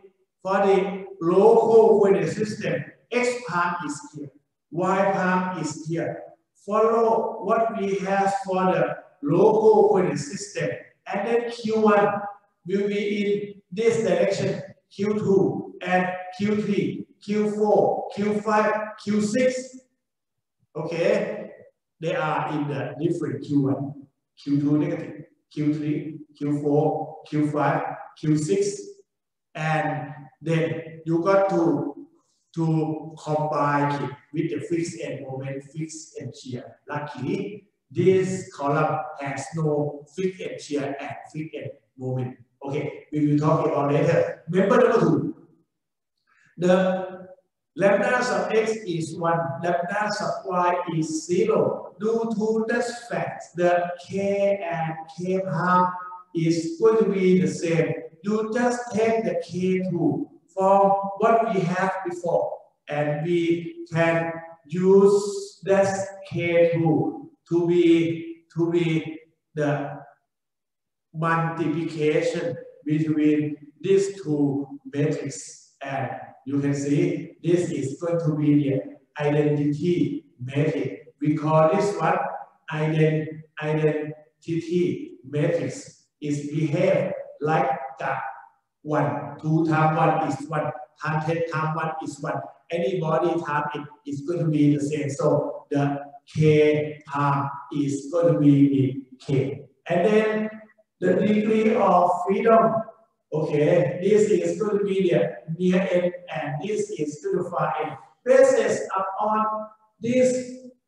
local coordinate system. X part is here, Y part is here. Follow what we have for the local coordinate system. And then Q1 will be in this direction, Q2 and Q3, Q4, Q5, Q6. Okay, they are in the different Q1, Q2 negative, Q3, Q4, Q5, Q6. And then you got to combine it with the fixed end moment, fixed end shear. Luckily, this column has no fixed end shear and fixed end moment. Okay, we will talk about later. Member number 2. The lambda sub x is 1, lambda sub y is 0. Due to this fact, the k and k prime is going to be the same. You just take the k2 from what we have before, and we can use this k2 to be the multiplication between these two matrices. And you can see this is going to be the identity matrix. We call this one identity matrix. It behaves like that. 1, 2 times 1 is 1, times 10 times 1 is 1. Anybody times it is going to be the same. So the k time is going to be the k. And then the degree of freedom. Okay, this is going to be the near n, and this is to the far n. Based upon this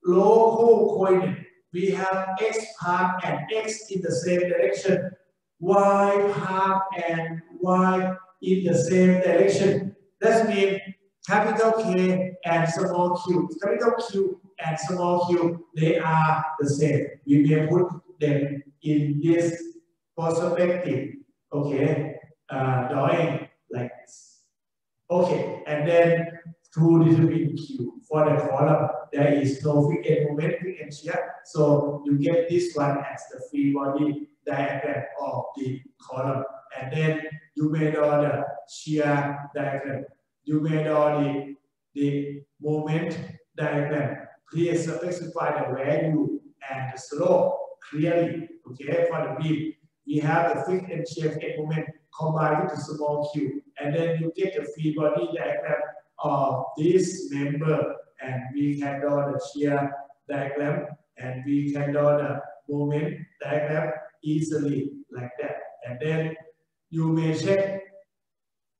local coordinate, we have x part and x in the same direction, y part and y in the same direction. That means capital K and small q. Capital Q and small q, they are the same. We may put them in this perspective. Okay, drawing like this. Okay, and then to determine Q for the column, there is no fixed end moment, fixed end shear. So you get this one as the free body diagram of the column. And then you may draw the shear diagram. You may draw the moment diagram. Please specify the value and the slope clearly. Okay, for the beam, we have the fixed and shear end moment combined with the small q, and then you get the free body diagram of this member, and we can draw the shear diagram, and we can draw the moment diagram easily like that. And then you may check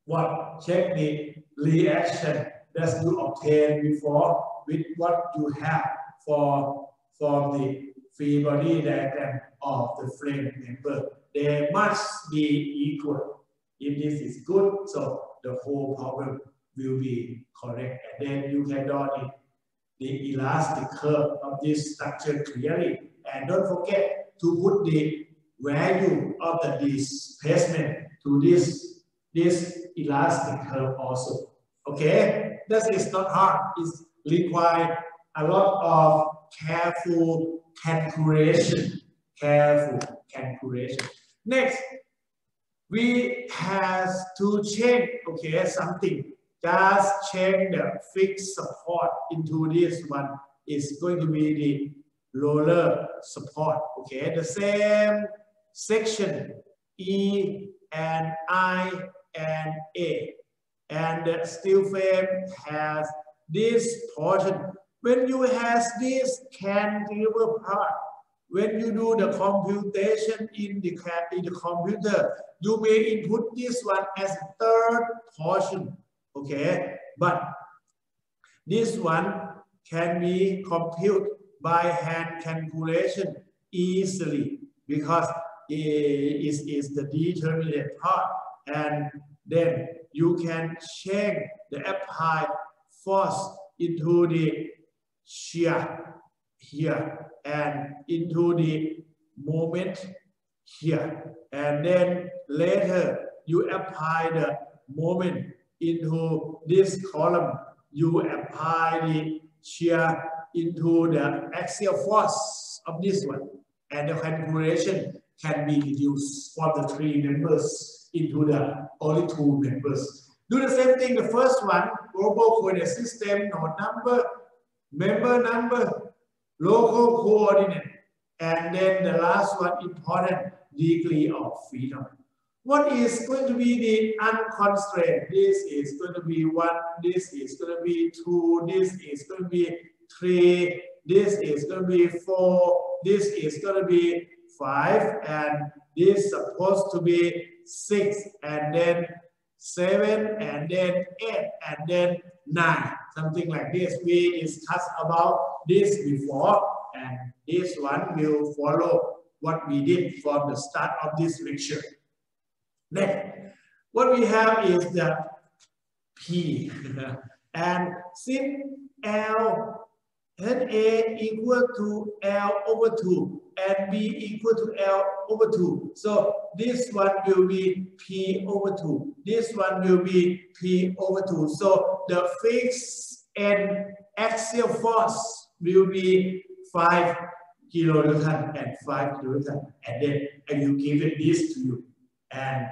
the reaction that you obtained before with what you have for the free body diagram of the frame member. They must be equal. If this is good, so the whole problem will be correct. And then you can draw the elastic curve of this structure clearly. And don't forget to put the value of the displacement to this elastic curve also. Okay, that is not hard. It requires a lot of careful calculation. Next, we have to change something. Just change the fixed support into this one. Is going to be the roller support. Okay, the section E and I and A. And the steel frame has this portion. When you have this cantilever part, when you do the computation in the computer, you may input this one as a third portion, okay? But this one can be computed by hand calculation easily because it is the determinate part, and then you can change the applied force into the shear here and into the moment here, and then later you apply the moment into this column, you apply the shear into the axial force of this one, and the calculation can be reduced from the 3 members into the only 2 members. Do the same thing, the first one, global coordinate system, node number, member number, local coordinate, and then the last one, important, degree of freedom. What is going to be the unconstrained? This is going to be 1, this is going to be 2, this is going to be 3, this is going to be 4, this is going to be 5, and this is supposed to be 6, and then 7, and then 8, and then 9, something like this. We discussed about this before, and this one will follow what we did from the start of this lecture. Then, what we have is the P, and since L and A equal to L over 2 and B equal to L over 2. So this one will be P over 2. This one will be P over 2. So the fixed and axial force will be 5 kilonewton and 5 kilonewton. And then I will give it this to you. And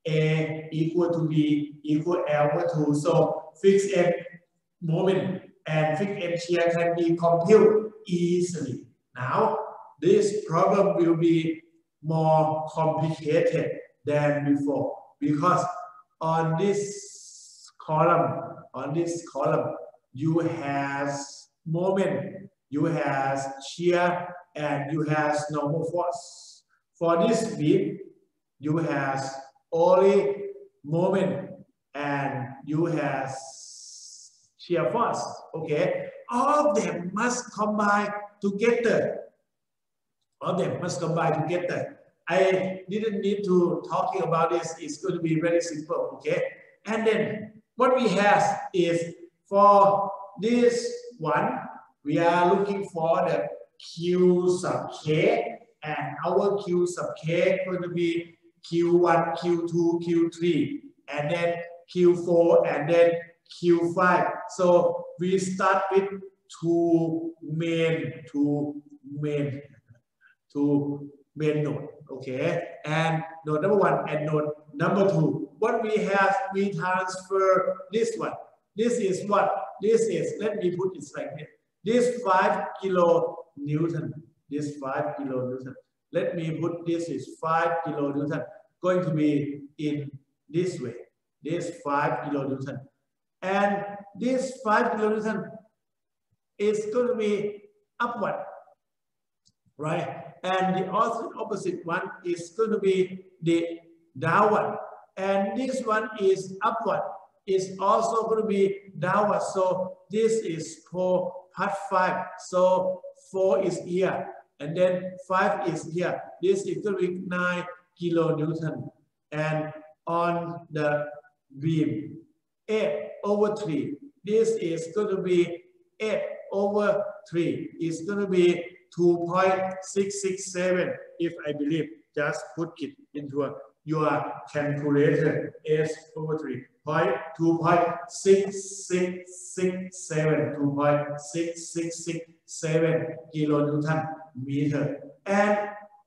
A equal to B equal L over 2. So fixed end moment and fixed end shear can be computed easily. Now, this problem will be more complicated than before because on this column, you have moment, you have shear, and you have normal force. For this beam, you have only moment and you have shear force. Okay, all of them must combine together. All of them must combine together. I didn't need to talking about this. It's going to be very simple. Okay, and then what we have is for this one, we are looking for the Q sub K, and our Q sub K is going to be Q1, Q2, Q3, and then Q4, and then Q5. So we start with two main node, okay? And node number 1 and node number 2. What we have, we transfer this one. This is what? This is, let me put it like this. This 5 kilonewton. This 5 kilonewton. Let me put this is 5 kilonewton. Going to be in this way. This 5 kilonewton. And this 5 kilonewton is going to be upward, right? And the opposite one is going to be the downward. And this one is upward. It's also going to be downward. So this is 4 part 5. So 4 is here. And then 5 is here. This is going to be 9 kilonewton. And on the beam, 8 over 3. This is going to be 8 over 3. It's going to be 2.667, if I believe. Just put it into your calculator. 8 over 3. 2.6667, 2.6667 kilonewton meter. And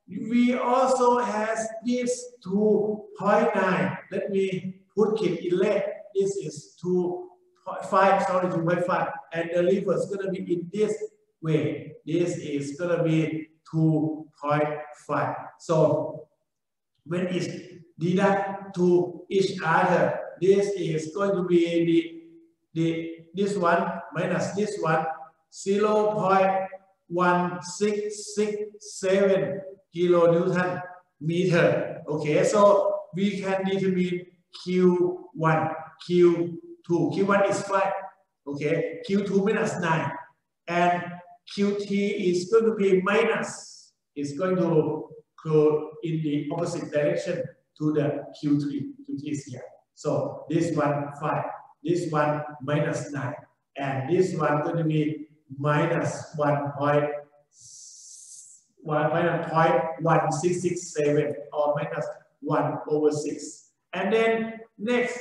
we also have this 2.9. Let me put it in red. This is 2.5, sorry, 2.5. And the lever is going to be in this way. This is going to be 2.5. So when it's deduct to each other, this is going to be this one minus this one, 0.1667 kilonewton meter. Okay, so we can determine Q1, Q2. Q1 is 5. Okay, Q2 minus 9, and QT is going to be minus. It's going to go in the opposite direction to the Q3. Q3 is here. So this one 5, this one minus 9, and this one going to be minus 1.1667 or minus 1/6. And then next,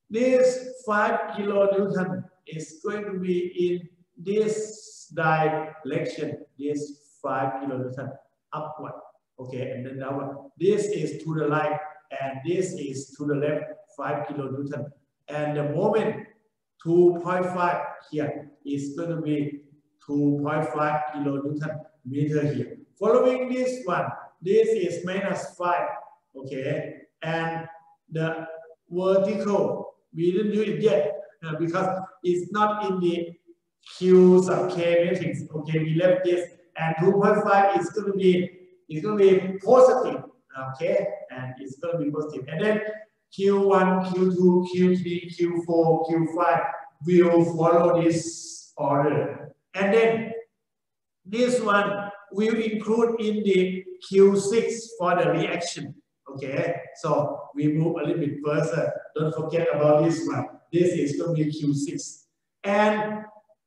this 5 kilonewton is going to be in this direction, this 5 kilonewton upward. Okay, and then downward. This is to the right, and this is to the left, 5 kilonewton. And the moment 2.5 here is going to be 2.5 kilonewton meter here. Following this one, this is minus 5. Okay, and the vertical, we didn't do it yet because it's not in the Q sub K matrix. Okay, we left this, and 2.5 is going to be positive. Okay, and it's going to be positive. And then Q1, Q2, Q3, Q4, Q5 will follow this order. And then this one will include in the Q6 for the reaction. Okay, so we move a little bit further. Don't forget about this one. This is going to be Q6. And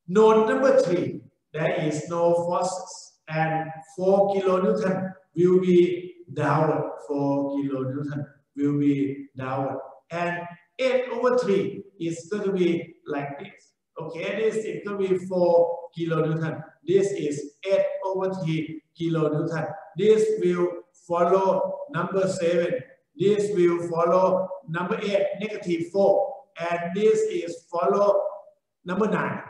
node number 3, there is no forces. And 4 kilonewton will be downward. 4 kilonewton will be downward. And 8/3 is going to be like this. Okay, this is going to be 4 kilonewton. This is 8/3 kilonewton. This will follow number 7. This will follow number 8, -4. And this is follow number 9.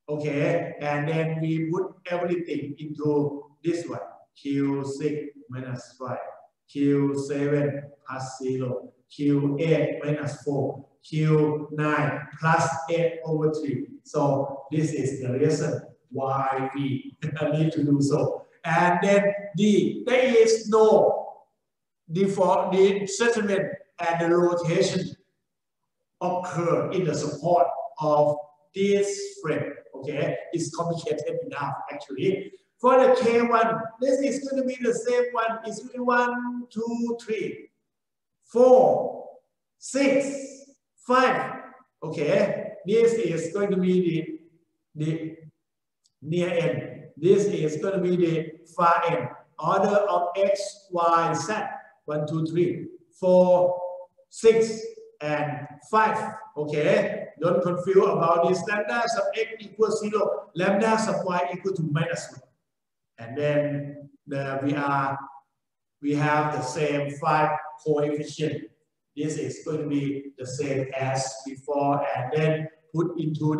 Okay, and then we put everything into this one. Q6 minus 5. Q7 plus 0. Q8 minus 4. Q9 plus 8/3. So this is the reason why we need to do so. And then D, there is no default, the settlement and the rotation occur in the support of this frame. Okay, it's complicated enough actually. For the K1, this is going to be the same one. It's really 1, 2, 3, 4, 6, 5. Okay, this is going to be the near end. This is going to be the far end. Order of X, Y, Z. 1, 2, 3, 4, 6, and 5. Okay, don't confuse about this. Lambda sub X equals 0. Lambda sub Y equal to -1. And then we have the same 5 coefficient. This is going to be the same as before, and then put into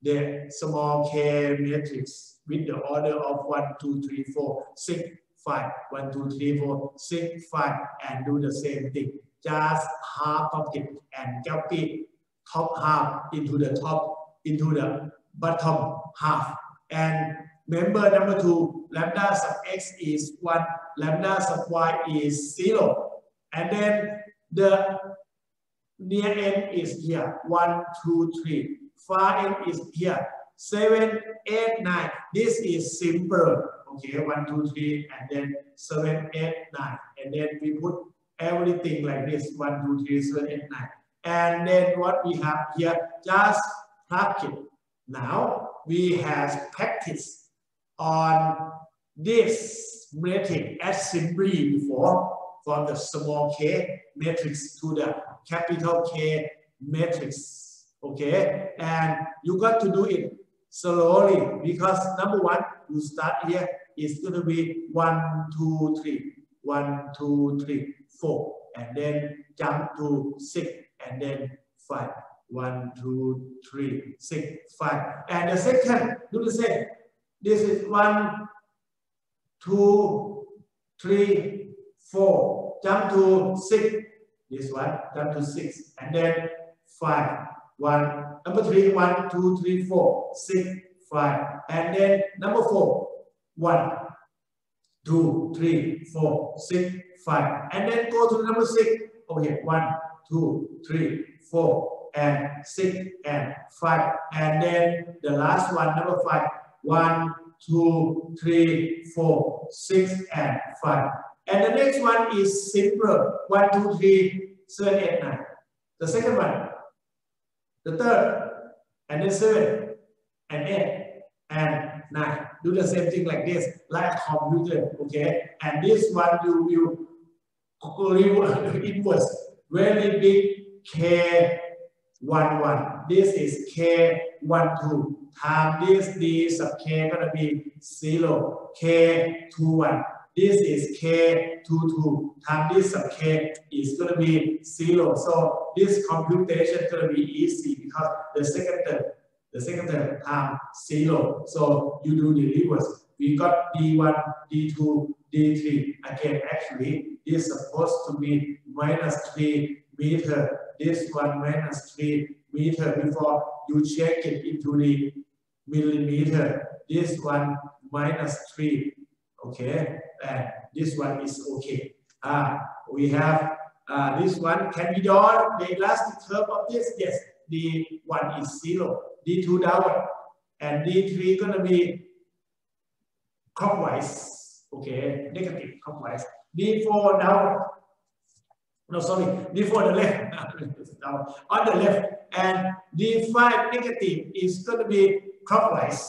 the small k matrix with the order of 1, 2, 3, 4, 6, 5. 1, 2, 3, 4, 6, 5, and do the same thing. Just half of it and copy top half into the bottom half. And remember number 2, lambda sub X is 1, lambda sub Y is 0. And then the near end is here, 1, 2, 3. Far end is here, 7, 8, 9. This is simple. Okay, 1, 2, 3, and then 7, 8, 9. And then we put everything like this, 1, 2, 3, 7, 8, 9. And then what we have here, just plug it. Now we have practiced on this matrix assembly before, from the small k matrix to the capital K matrix. Okay, and you got to do it slowly because number 1, you start here, it's going to be 1, 2, 3, 1, 2, 3, 4, and then jump to 6, and then 5. 1, 2, 3, 6, 5. And the second, do the same. This is 1, 2, 3, 4. jump to 6. This one, jump to 6. And then 5. 1. Number 3, 1, 2, 3, 4, 6, 5. And then number 4. 1, 2, 3, 4, 6, 5. And then go to number 6. Over here. 1, 2, 3, 4, and 6, and 5. And then the last one, number 5. 1, 2, 3, 4, 6, and 5. And the next one is simpler. 1, 2, 3, 7, 8, 9. The second one. The third. And then 7, and 8, and 9. Do the same thing like this, like a computer, okay? And this one you will inverse. Very big K11. This is K12. Time this D sub K gonna be 0. K21. This is K22. Time this sub K is gonna be 0. So this computation is gonna be easy because the second term time 0. So you do the reverse. We got D1, D2, D3. Again, actually, this is supposed to be -3 meter. This one -3 meter before you check it into the millimeter. This one -3. Okay, and this one is okay. We have this one. Can we draw the elastic curve of this? Yes. D1 is 0. D2 downward. And D3 gonna be clockwise. Okay, negative clockwise. D4 downward. No, sorry, D4 the left. On the left. And D5 negative is gonna be clockwise.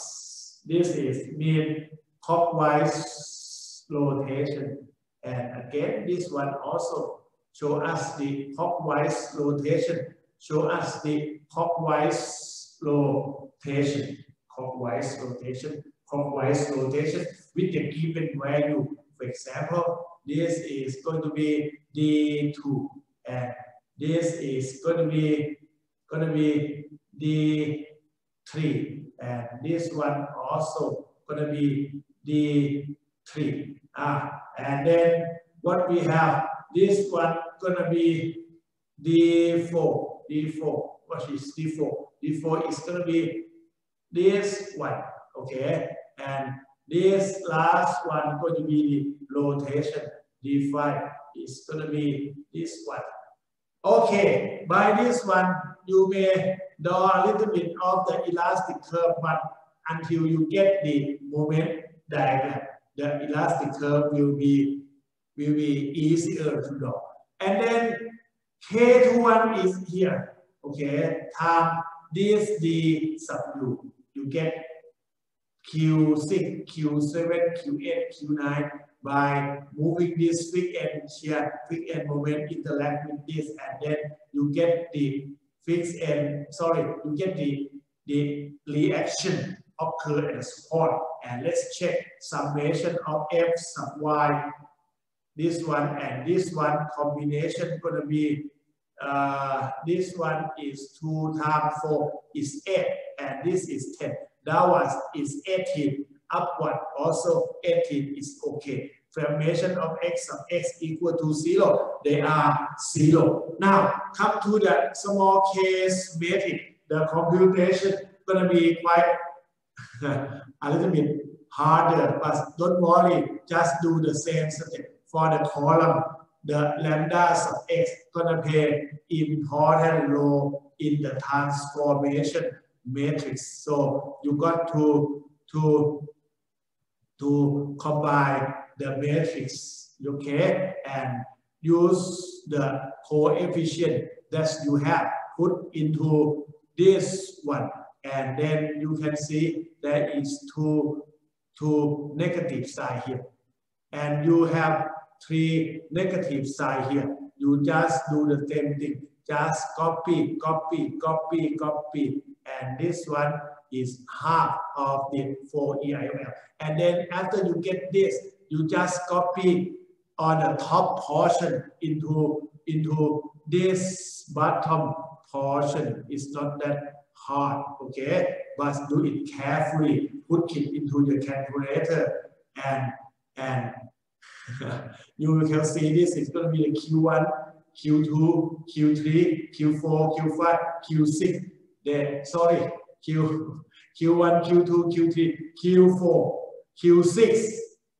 This is mean clockwise rotation. And again, this one also show us the clockwise rotation. Show us the clockwise rotation. Clockwise rotation. Clockwise rotation with the given value. For example, this is going to be D2, and this is going to be D3, and this one also going to be D3. And then what we have, this one going to be D4. D4. What is D4? D4 is going to be this one. Okay, and this last one going to be the rotation. D5 is going to be this one. Okay, by this one you may draw a little bit of the elastic curve, but until you get the moment diagram, the elastic curve will be easier to draw. And then K21 is here. Okay, time this D sub U. You get Q6, Q7, Q8, Q9 by moving this fixed end shear, fixed end moment interact with this, and then you get the fixed end, you get the reaction occur at the support. And let's check summation of F sub Y. This one and this one combination going to be this one is 2 times 4 is 8, and this is 10. That one is 18. Upward also 18 is okay. Formation of x of x equal to 0. They are 0. Now come to the small case metric. The computation gonna be quite a little bit harder, but don't worry. Just do the same step for the column. The lambdas of x gonna play important role in the transformation matrix. So you got to combine the matrix, okay, and use the coefficient that you have put into this one, and then you can see there is two negative side here, and you have 3 negative side here. You just do the same thing. Just copy, and this one is half of the 4 EIOL. And then after you get this, you just copy on the top portion into this bottom portion. It's not that hard, okay? But do it carefully. Put it into the calculator and You can see this is going to be the Q1, Q2, Q3, Q4, Q5, Q6. Then sorry, Q1, Q2, Q3, Q4, Q6,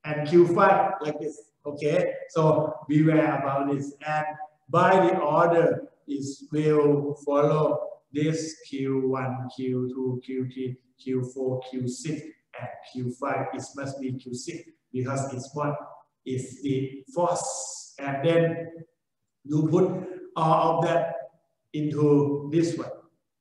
and Q5 like this. Okay, so beware about this. And by the order is will follow this Q1, Q2, Q3, Q4, Q6, and Q5. It must be Q6 because it's what is the force. And then you put all of that into this one.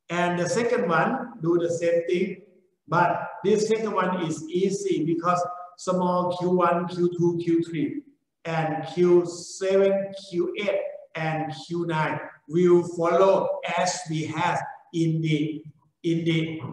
And the second one, do the same thing. But this second one is easy because small Q1, Q2, Q3, and Q7, Q8, and Q9 will follow as we have in the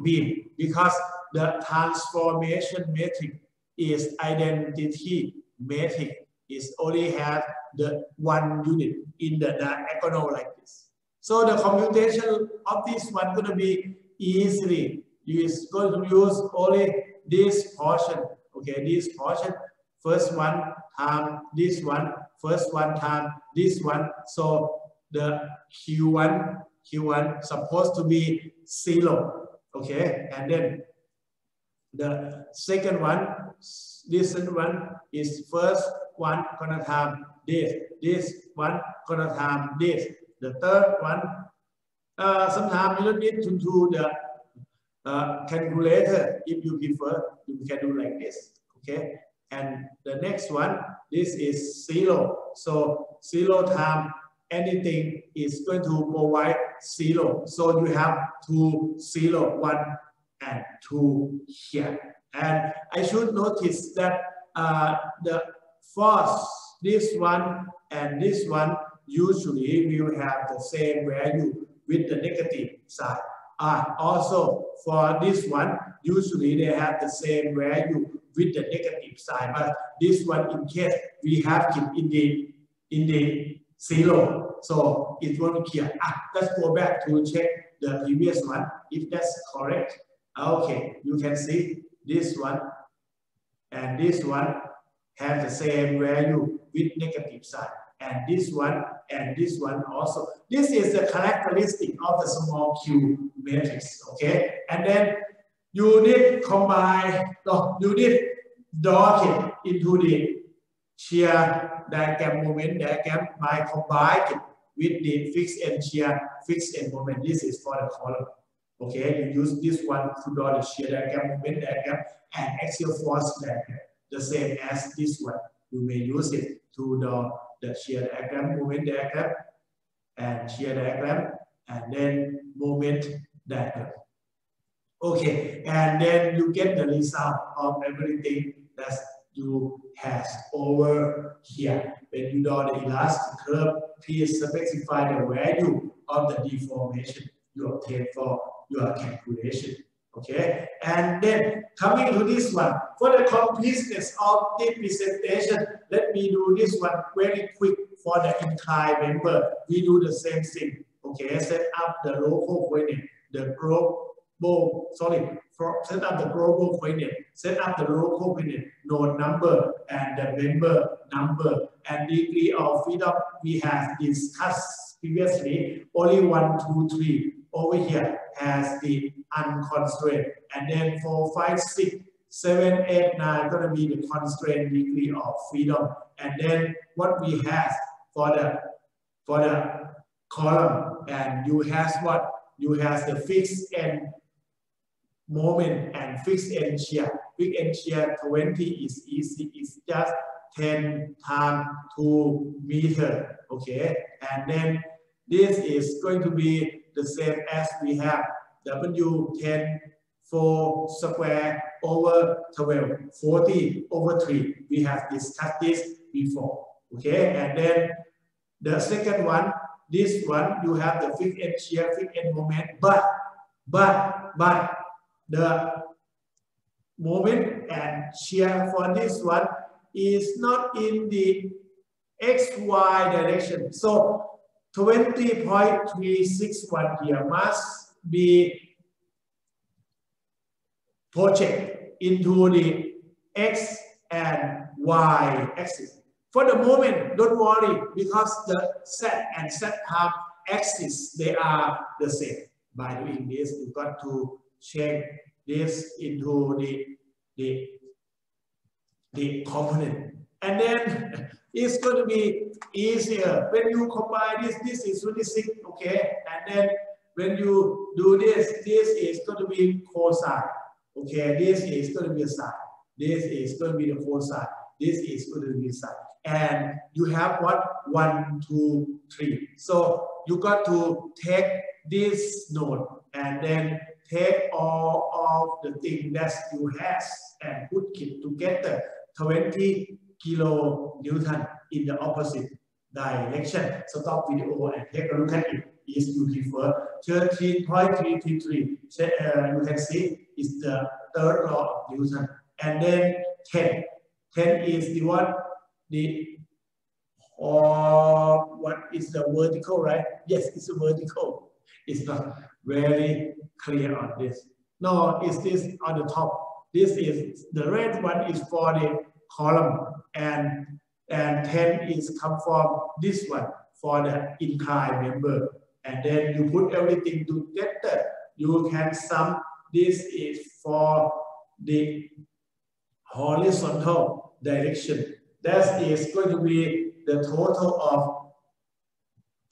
beam, because the transformation metric is identity metric. It only have the one unit in the diagonal like this. So the computation of this one going to be easily. You is going to use only this portion. Okay, this portion. First one times this one. First one times this one. So the Q1 supposed to be 0. Okay, and then the second one, this one is first one gonna have this one gonna have this. The third one, sometimes you don't need to do the calculator. If you prefer, you can do like this. Okay, and the next one, this is 0. So 0 times anything is going to provide 0. So you have 2, 0, 1, and 2 here. And I should notice that the force, this one and this one, usually will have the same value with the negative side. Also, for this one, usually they have the same value with the negative side. But this one, in case we have it in the 0, so it won't be here. Let's go back to check the previous one if that's correct. Okay, you can see this one and this one have the same value with negative side, and this one and this one also. This is the characteristic of the small q matrix. Okay, and then you need combine. No, you need draw it into the shear diagram, moment diagram by combine it with the fixed and shear, fixed and moment. This is for the column. Okay, you use this one to draw the shear diagram, moment diagram, and axial force diagram. The same as this one. You may use it to draw the shear diagram, moment diagram, and shear diagram, and then moment diagram. Okay, and then you get the result of everything that you have over here. When you draw the elastic curve, please specify the value of the deformation you obtain for your calculation. Okay, and then coming to this one, for the completeness of this presentation, let me do this one very quick. For the inclined member, we do the same thing. Okay, set up the local coordinate, the global, set up the global coordinate, set up the local coordinate, node number, and the member number, and degree of freedom we have discussed previously. Only 1, 2, 3 over here has the unconstrained, and then 4, 5, 6, 7, 8, 9 going to be the constrained degree of freedom. And then what we have for the column, and you have what? You have the fixed end moment and fixed end shear. Fixed end shear 20 is easy. It's just 10 times 2 meters. Okay, and then this is going to be the same as we have W10 4 square over 12, 40 over 3. We have discussed this before. Okay, and then the second one, this one, you have the fixed end shear, fixed end moment, but the moment and shear for this one is not in the XY direction. So 20.361 here must be projected into the X and Y axis. For the moment, don't worry, because the Z and Z arm axis, they are the same. By doing this, you got to check this into the component. And then it's going to be easier. When you combine this is 26, okay? And then when you do this is going to be cosine. Okay, this is going to be a sine. This is going to be the cosine. This is going to be sine. And you have what? 1, 2, 3. So you got to take this node and then take all of the things that you have and put it together. 20 kilonewton in the opposite direction. Stop video and take a look at it. If you prefer 13.333, you can see is the third law of Newton. And then 10. 10 is the one, what is the vertical, right? Yes, it's a vertical. It's not very clear on this. No, it's this on the top. This is the red one is for the column, and 10 is come from this one for the inclined member. And then you put everything together. You can sum. This is for the horizontal direction. That is going to be the total of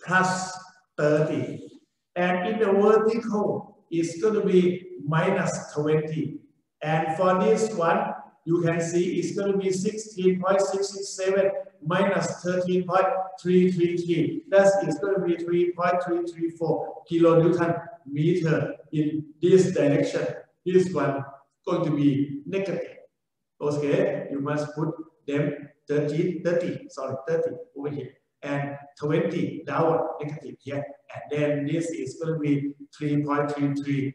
plus 30. And in the vertical, it's going to be minus 20. And for this one, you can see it's going to be 16.667 minus 13.333. That is going to be 3.334 kilonewton meter in this direction. This one going to be negative. Okay, you must put them 30 over here, and 20 downward negative here. And then this is going to be 3.333.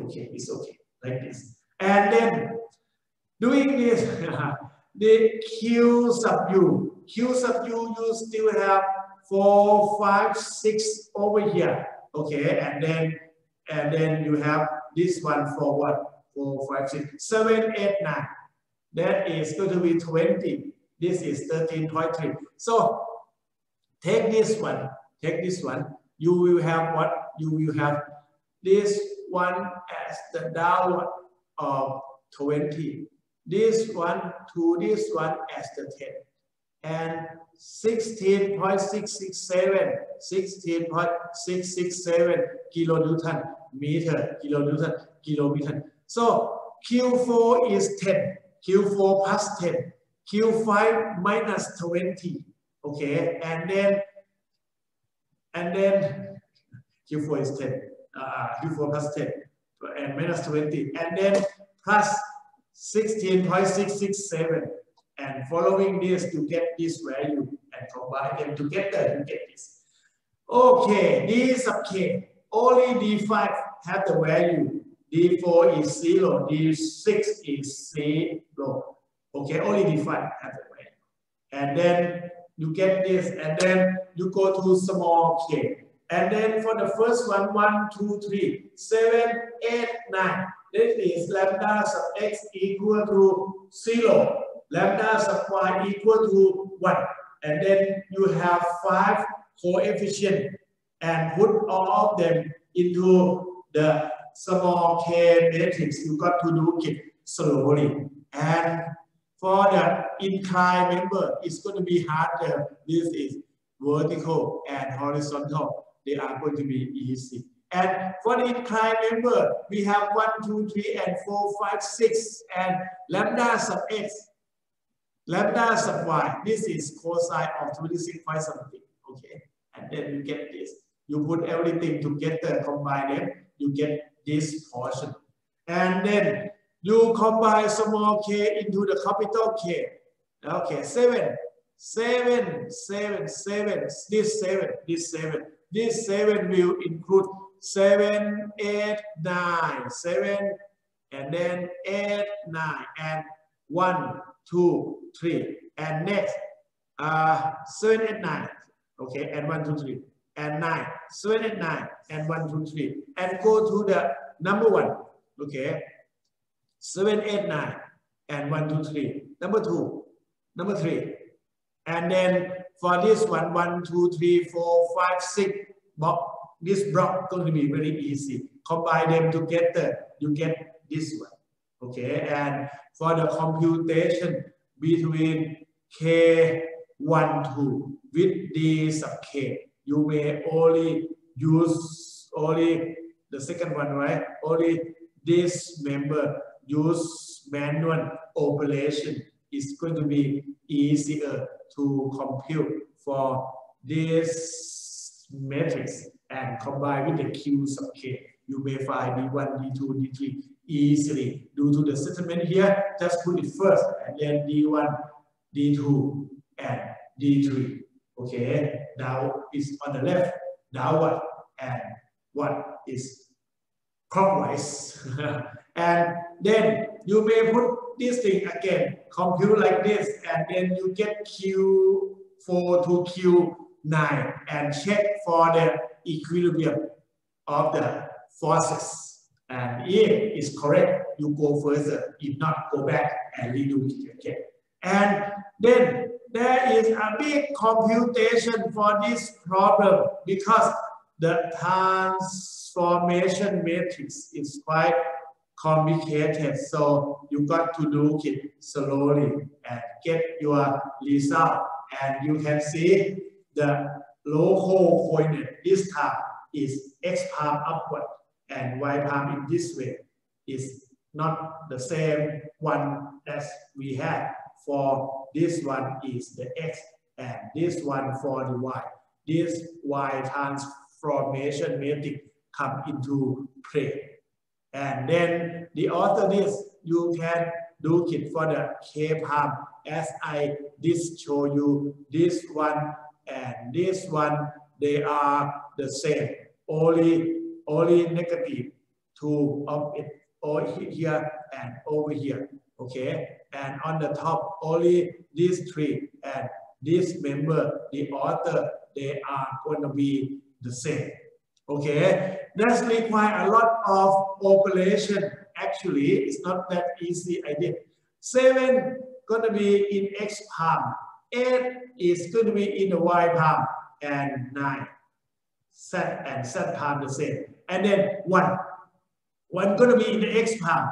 Okay, it's okay, like this. And then doing this, the Q sub U. Q sub U, you still have 4, 5, 6 over here. Okay, and then you have this one for what? 4, 5, 6, 7, 8, 9. That is going to be 20. This is 13.3. So take this one. Take this one. You will have what? You will have this one as the downward of 20. This one to this one as the 10. And 16.667 kilonewton meter, kilometer. So Q4 is 10, Q4 plus 10, Q5 minus 20. Okay, and then Q4 is 10, Q4 plus 10 and minus 20, and then plus 16.667, and following this to get this value and combine them together to get this. Okay, D sub K, only D5 have the value, D4 is 0, D6 is 0. Okay, only D5 have the value. And then you get this, and then you go to small k. And then for the first one, 1, 2, 3, 7, 8, 9. This is lambda sub x equal to 0. Lambda sub y equal to 1. And then you have 5 coefficients and put all of them into the small k matrix. You got to do it slowly. And for the inclined member, it's going to be harder. This is vertical and horizontal. They are going to be easy. And for the inclined member, we have 1, 2, 3, and 4, 5, 6, and lambda sub x, lambda sub y. This is cosine of 26 point something. Okay, and then you get this. You put everything together, combine them, you get this portion. And then you combine small k into the capital K. Okay, 7, 7, 7, 7, this 7, this 7. This 7 will include 7, 8, 9, 7, and then 8, 9, and 1, 2, 3. And next, 7, 8, 9. Okay, and 1, 2, 3. And 9, 7, 8, 9, and 1, 2, 3. And go to the number 1. Okay, 7, 8, 9, and 1, 2, 3. Number 2, number 3, And then for this one, 1, 2, 3, 4, 5, 6 block, this block going to be very easy. Combine them together, you get this one. Okay, and for the computation between K1, 2 with D sub K, you may only use the second one, right? Only this member use manual operation is going to be easier to compute for this matrix and combine with the Q sub K. You may find D1, D2, D3 easily. Due to the settlement here, just put it first and then D1, D2, and D3. Okay, now is on the left, downward, and what is clockwise. And then you may put this thing again, compute like this, and then you get Q4 to Q9 and check for the equilibrium of the forces. And if it's correct, you go further. If not, go back and redo it again. And then there is a big computation for this problem because the transformation matrix is quite complicated. So you got to do it slowly and get your result. And you can see the local coordinate this time is x palm upward and y palm in this way is not the same one as we had. For this one is the x and this one for the y. This y transformation matrix come into play. And then the other this you can do it for the k palm as I did show you. This one and this one, they are the same. Only negative two of it over here and over here. Okay, and on the top only these three and this member, the author, they are going to be the same. Okay, that's require a lot of operation. Actually, it's not that easy idea. 7 going to be in x palm, 8 is going to be in the y palm, and 9 z and z palm the same. And then 1 going to be in the x palm,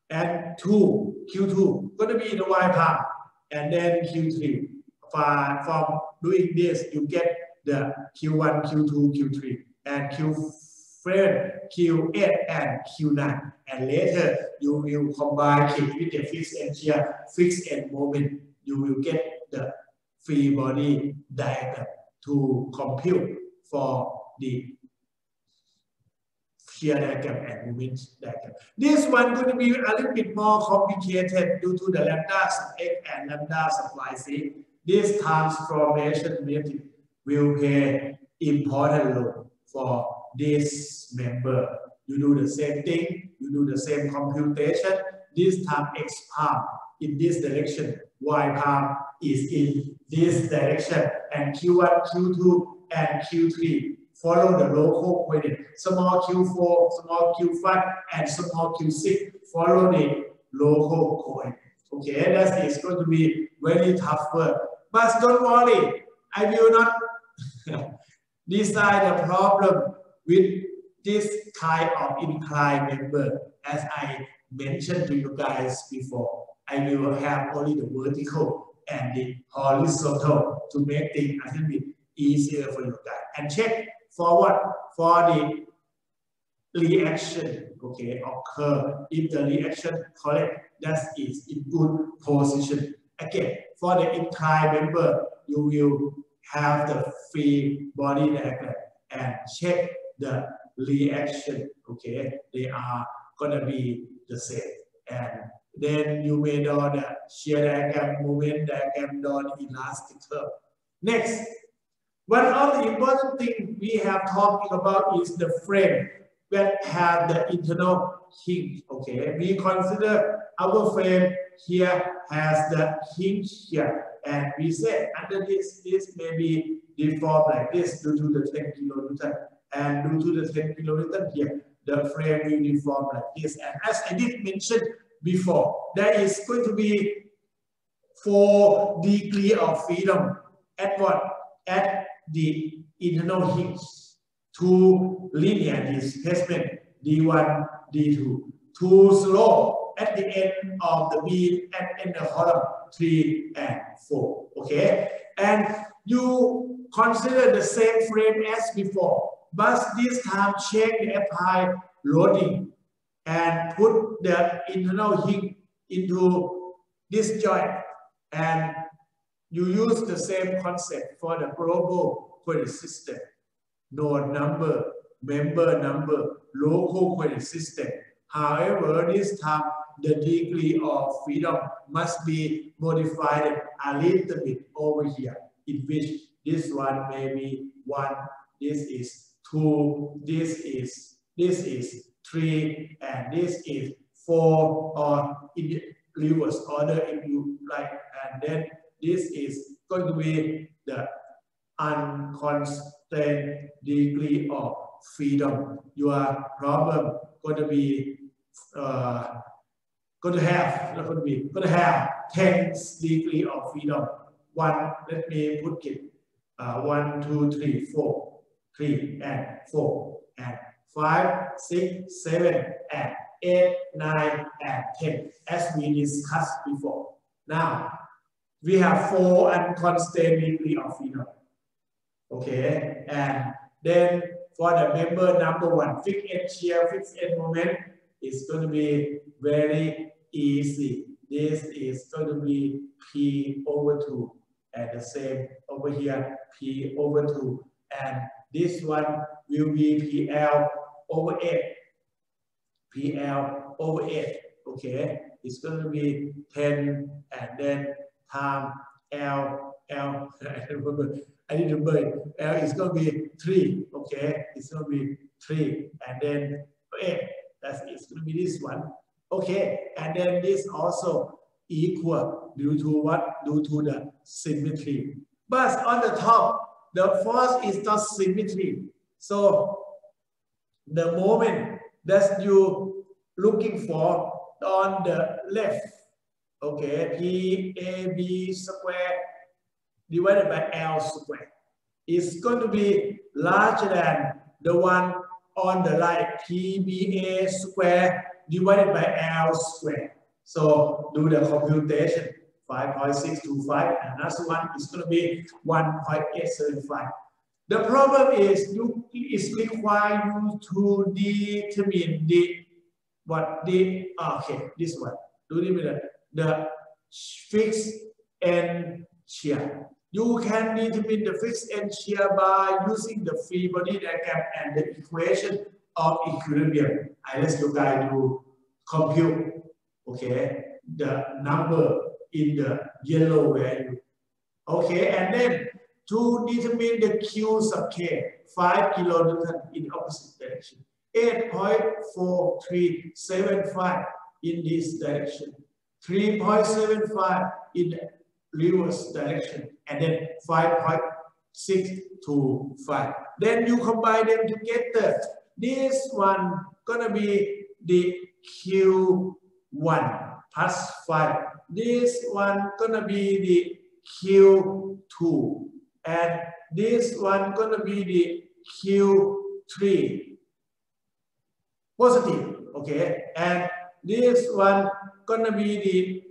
and 2 Q2 going to be in the y palm, and then Q3. From doing this, you get the Q1, Q2, Q3, and Q7, Q8, and Q9. And later, you will combine it with the fixed end here, fixed end moment. You will get the free body diagram to compute for the shear diagram and moment diagram. This one going to be a little bit more complicated due to the lambda sub x and lambda sub y. See, this transformation method will play important role for this member. You do the same thing, you do the same computation. This time x palm in this direction, y palm is in this direction, and Q1, Q2, and Q3 follow the local coordinate. Small Q4, small Q5, and small Q6 follow the local coordinate. Okay, that is going to be very tough work. But don't worry, I will not design the problem with this kind of inclined member. As I mentioned to you guys before, I will have only the vertical and the horizontal to make things a little bit easier for you guys. And check for what? For the reaction, okay, occur. If the reaction correct, that is in good position. Again, for the inclined member, you will have the free body diagram and check the reaction. Okay, they are gonna be the same. And then you may do the shear diagram, moment diagram, do the elastic curve. Next, one of the important things we have talking about is the frame that have the internal hinge. Okay, we consider our frame here has the hinge here, and we say under this may be deformed like this due to the 10 kilonewton, and due to the 10 kilonewton here, the frame will deform like this. And as I did mention before, there is going to be 4 degrees of freedom at what? At the internal hinge. 2 linear displacement D1, D2. 2 slope at the end of the beam and in the column 3 and 4. Okay, and you consider the same frame as before, but this time check the apply loading and put the internal hinge into this joint, and you use the same concept for the global coordinate system. Node number, member number, local coordinate system. However, this time the degree of freedom must be modified a little bit over here, in which this one may be 1, this is 2, this is 3, and this is 4, or in the reverse order if you like, and then this is going to be the unconstrained degree of freedom. Your problem going to be going to have 10 degree of freedom. Let me put it 1, 2, 3, 4, 3 and 4 and 5, 6, 7 and 8, 9 and 10, as we discussed before. Now we have 4 unconstrained degree of freedom. Okay, and then for the member number 1, fixed end shear, fixed end moment is going to be very easy. This is going to be P over 2, and the same over here, P over 2, and this one will be PL over 8. PL over 8. Okay, it's going to be 10, and then time L. I need to burn. L is going to be 3. Okay, it's going to be 3, and then 8. It's going to be this one. Okay, and then this also equal due to what? Due to the symmetry. But on the top, the force is not symmetry. So the moment that you looking for on the left, okay, PAB square divided by L square is going to be larger than the one on the right, PBA square divided by L square. So do the computation, 5.625, and another one is going to be 1.875. The problem is it requires you to determine this one. Do the fixed end shear. You can determine the fixed end shear by using the free body diagram and the equation of equilibrium. I let you guys to compute, okay, the number in the yellow value. Okay, and then to determine the Q sub K, 5 kilonewton in opposite direction, 8.4375 in this direction, 3.75 in the reverse direction, and then 5.625. Then you combine them together. This one gonna be the Q1 plus 5. This one gonna be the Q2, and this one gonna be the Q3 positive. Okay, and this one gonna be the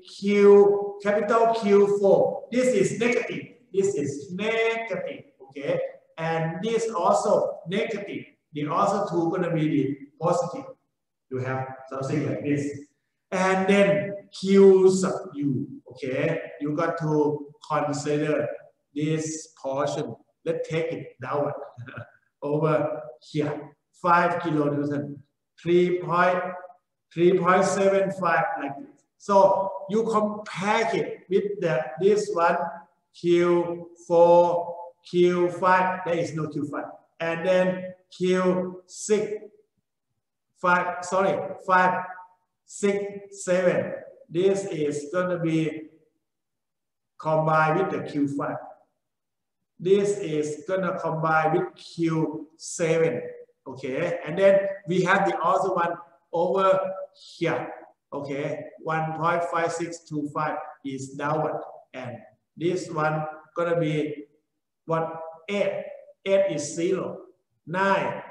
capital Q4. This is negative. This is negative. Okay, and this also negative. The also two gonna be the positive. You have something like this, and then Q sub U. Okay, you got to consider this portion. Let's take it downward over here. 5 kilonewton, 3.75 like this. So you compare it with this one, Q4, Q5. There is no Q5, and then Q6, 5, 6, 7. This is going to be combined with the Q5. This is going to combine with Q7. Okay, and then we have the other one over here. Okay, 1.5625 is downward. and this one gonna be what 8. 8 is 0. 9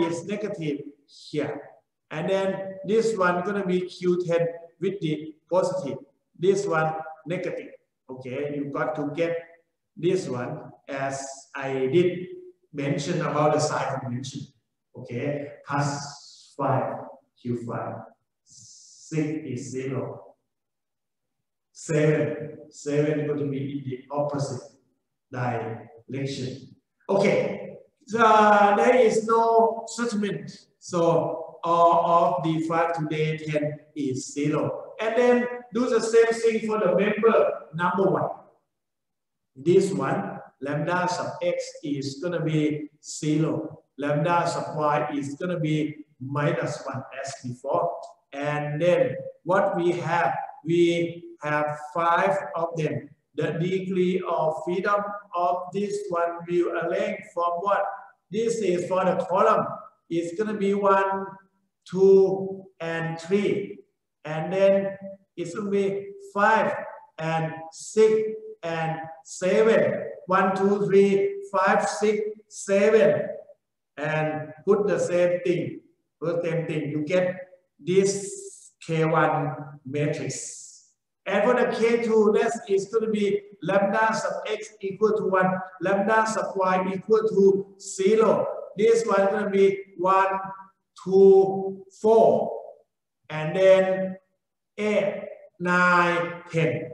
is negative here. And then this one gonna be Q10 with the positive. This one negative. Okay, you got to get this one as I did mention about the sign convention. Okay, plus 5 Q5. 6 is 0. 7 is going to be in the opposite direction. Okay, so there is no settlement. So all of the 5 today 10 is 0. And then do the same thing for the member number 1. This one, lambda sub x is going to be 0. Lambda sub y is going to be minus 1 as before. And then what we have 5 of them. The degree of freedom of this one will arrange from what? This is for the column. It's going to be 1, 2, and 3. And then it's going to be 5 and 6 and 7. 1, 2, 3, 5, 6, 7. And put the same thing. You get this K1 matrix. And for the K2, that is going to be lambda sub x equal to 1, lambda sub y equal to 0. This one is going to be 1, 2, 4. And then 8, 9, 10.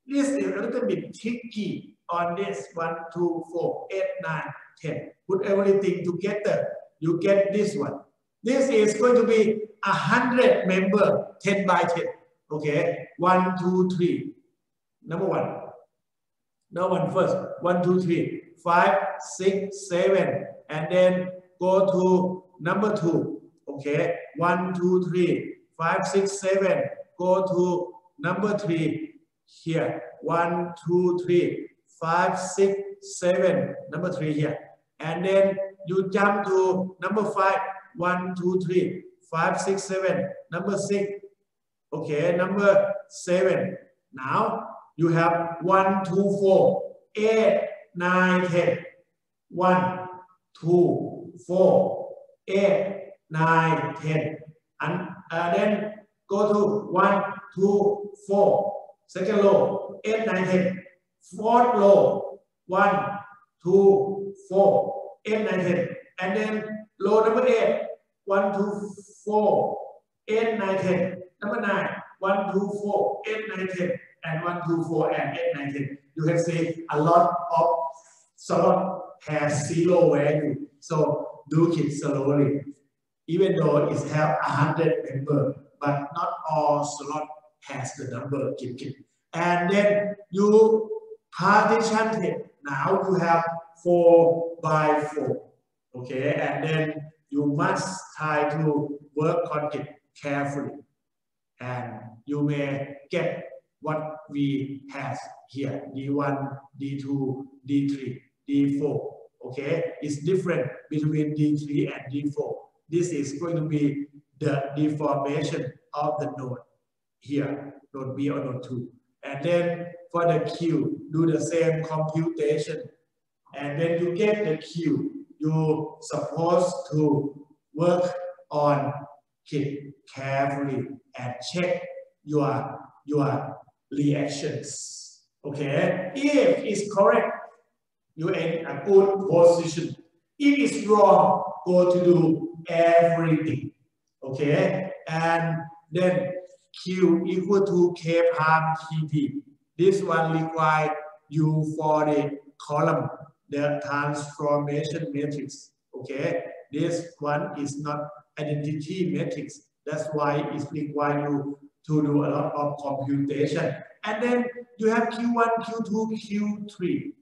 This is a little bit tricky on this 1, 2, 4, 8, 9, 10. Put everything together. You get this one. This is going to be 100 member 10 by 10. Okay, 1, 2, 3. Number 1. Number 1 first. 1, 2, 3, 5, 6, 7. And then go to number 2. Okay, 1, 2, 3, 5, 6, 7. Go to number 3 here. 1, 2, 3, 5, 6, 7. Number 3 here. And then you jump to number 5. 1, 2, 3, 5, 6, 7. Number 6. Okay, number 7. Now you have 1, 2, 4, 8, 9, 10. 1, 2, 4, 8, 9, 10. And then go to 1, 2, 4. Second row, 8, 9, 10. Fourth row, 1, 2, 4, 8, 9, 10. And then row number 8, 1, 2, 4, 8, 9, 10. Number 9, 1, 2, 4, 8, 9, 10. And 1, 2, 4, and 8, 9, 10. You can see a lot of slot has 0 value. So do it slowly. Even though it have 100 members, but not all slot has the number. And then you partition it. Now you have 4 by 4. Okay, and then you must try to work on it carefully. And you may get what we have here, D1, D2, D3, D4. Okay, it's different between D3 and D4. This is going to be the deformation of the node here, node B or node 2. And then for the Q, do the same computation. And when you get the Q, you're supposed to work on it carefully and check your reactions. Okay, if it's correct, you're in a good position. If it's wrong, go to do everything. Okay, and then Q equal to K prime TP. This one requires you for the column, the transformation matrix. Okay, this one is not identity matrix. That's why it requires you to do a lot of computation. And then you have Q1, Q2, Q3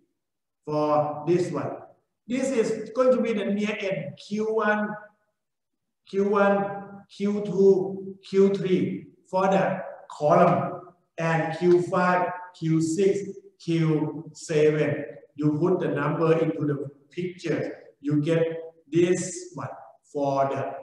for this one. This is going to be the near end. Q1, Q2, Q3 for the column, and Q5, Q6, Q7. You put the number into the picture. You get this one for the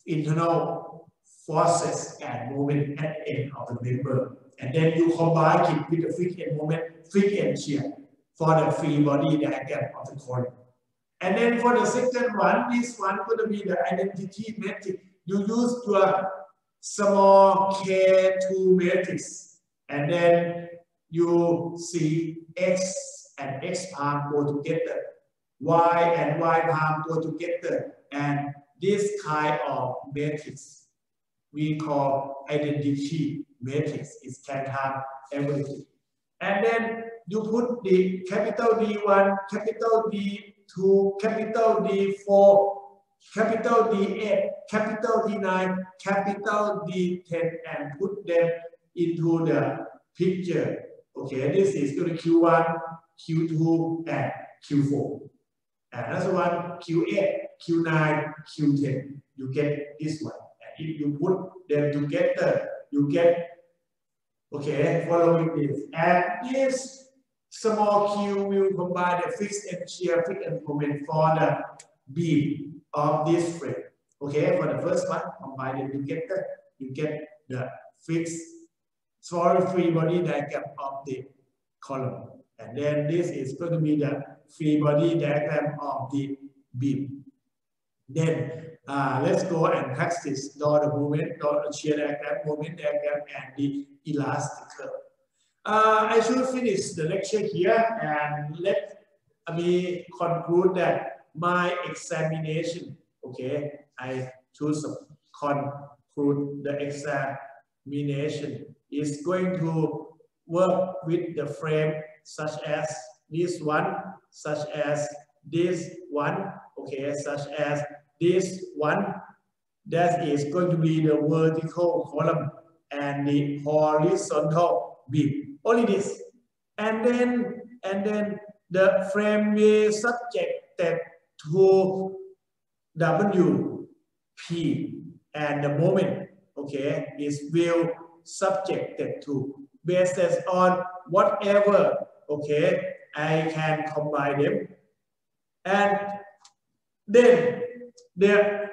internal forces and movement at the end of the member. and then you combine it with the fixed end moment, fixed end shear for the free body diagram of the column. And then for the second one, this one going to be the identity matrix. You use your small k2 matrix, and then you see x and x prime go together, y and y prime go together, and this kind of matrix we call identity matrix. It can have everything. And then you put the capital D1, capital D2, capital D4, capital D8, capital D9, capital D10, and put them into the picture. Okay, this is going to Q1, Q2, and Q4. Another one, Q8, Q9, Q10. You get this one. And if you put them together, you get, okay, following this. And this small q will combine the fixed end shear, fixed end moment for the beam of this frame. Okay, for the first one, combine them together, you get the fixed free body diagram of the column. And then this is going to be the free body diagram of the beam. Then let's go and practice draw the movement, draw the shear diagram, moment diagram, and the elastic curve. I should finish the lecture here, and let me conclude that my examination, okay, I choose to conclude the examination is going to work with the frame such as this one, such as this one, okay, such as this one. That is going to be the vertical column and the horizontal beam. Only this. And then the frame will subjected to W, P, and the moment, okay, is will subjected to based on whatever, okay, I can combine them. And then the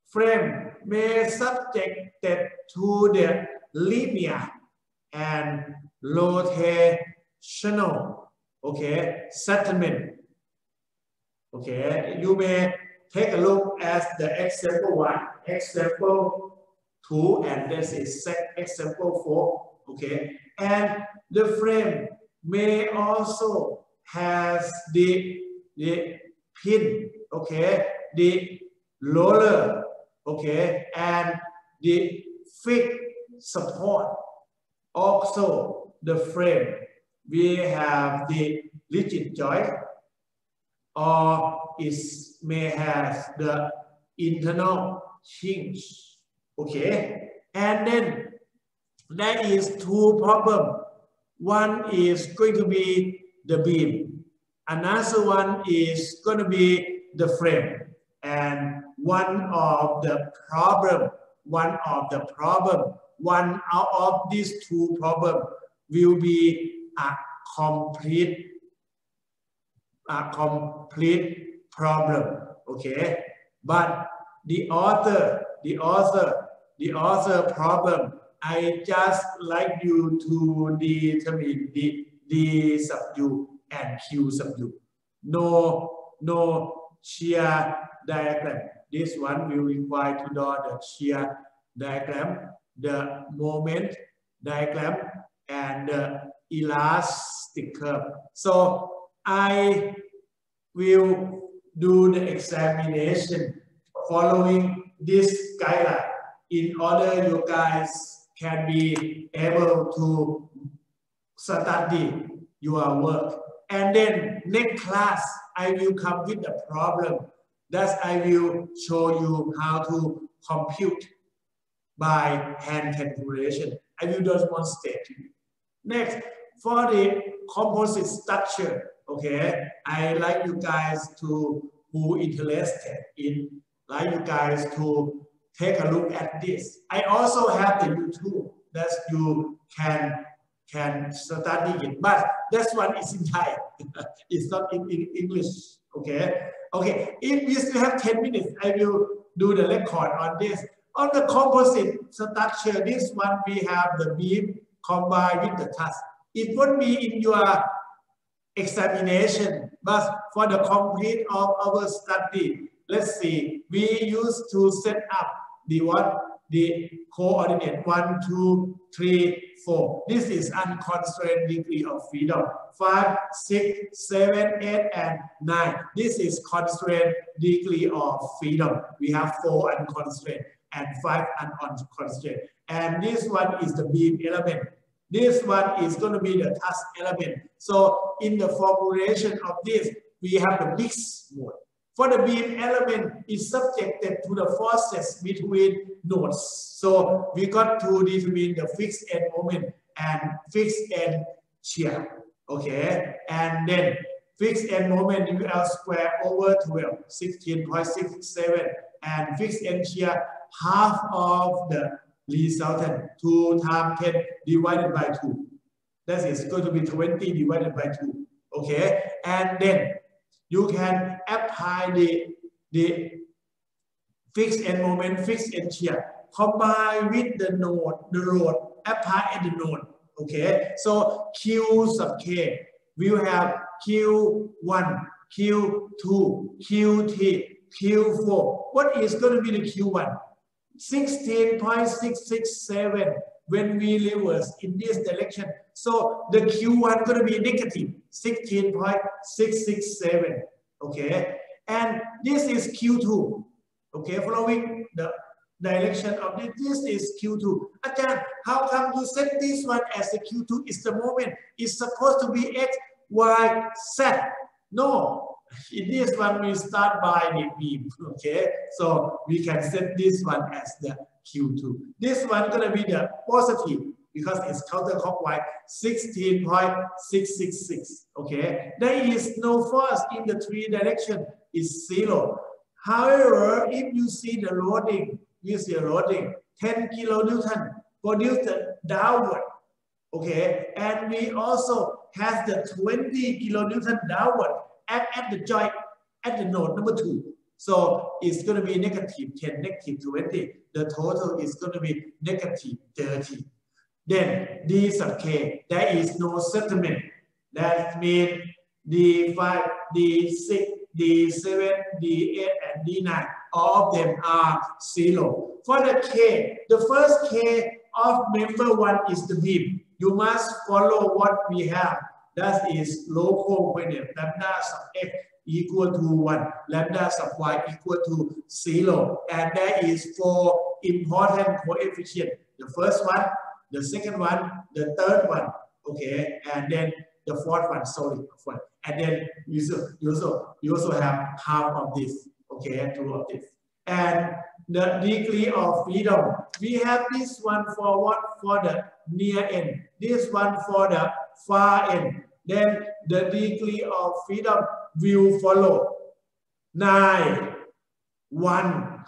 frame may subjected to the linear and rotational, okay, settlement. Okay, you may take a look at the example 1, example 2, and this is example 4, okay. And the frame may also has the pin, okay, the roller, okay, and the fixed support. Also, the frame, we have the rigid joint, or it may have the internal hinge, okay. And then there is two problems. One is going to be the beam. Another one is going to be the frame. And one of these two problems will be a complete problem, okay. But the other problem, I just like you to determine the D sub U and Q sub U. No shear diagram. This one will require to draw the shear diagram, the moment diagram, and the elastic curve. So I will do the examination following this guideline in order you guys can be able to study your work. And then next class, I will come with a problem that I will show you how to compute by hand calculation. I will demonstrate to you. Next, for the composite structure, okay, I like you guys to, who interested in, like you guys to take a look at this. I also have the YouTube that you can study it, but this one is in Thai. It's not in English, okay? Okay, if we still have 10 minutes, I will do the record on this. On the composite structure, this one we have the beam, combined with the task. It won't be in your examination, but for the complete of our study, let's see, we used to set up the the coordinate 1, 2, 3, 4. This is unconstrained degree of freedom. 5, 6, 7, 8, and 9. This is constrained degree of freedom. We have 4 unconstrained and 5 unconstrained. And this one is the beam element. This one is going to be the task element. So in the formulation of this, we have the mixed mode. For the beam element is subjected to the forces between nodes. So we got to determine the fixed end moment and fixed end shear. Okay, and then fixed end moment UL square over 12, 16.67, and fixed end shear half of the resultant 2 times 10 divided by 2. That is going to be 20 divided by 2. Okay, and then you can apply the fixed end moment, fixed end shear, combine with the load, apply at the node. Okay, so Q sub K, we will have Q1, Q2, Q3, Q4. What is going to be the Q1? 16.667 when we reverse in this direction. So the Q1 going to be negative 16.667. Okay, and this is Q2. Okay, following the direction of this, this is Q2. Again, how come you set this one as the Q2 is the moment? It's supposed to be X, Y, Z. No. In this one, we start by the beam, okay? So we can set this one as the Q2. This one gonna be the positive because it's counterclockwise 16.666, okay? There is no force in the 3 direction, it's 0. However, if you see the loading, 10 kilonewton produced downward, okay? And we also have the 20 kilonewton downward at the joint, at the node number 2. So it's going to be negative 10, negative 20. The total is going to be negative 30. Then D sub K, there is no settlement. That means D5, D6, D7, D8, and D9. All of them are 0. For the K, the first K of member 1 is the beam. You must follow what we have. That is local coordinate lambda sub x equal to 1, lambda sub y equal to 0. And there is 4 important coefficients. The first one, the second one, the third one, okay, and then the fourth one, sorry, and then you also have half of this, okay, 2 of this. And the degree of freedom, we have this one for what? For the near end, this one for the far end. Then the degree of freedom will follow 9, 1,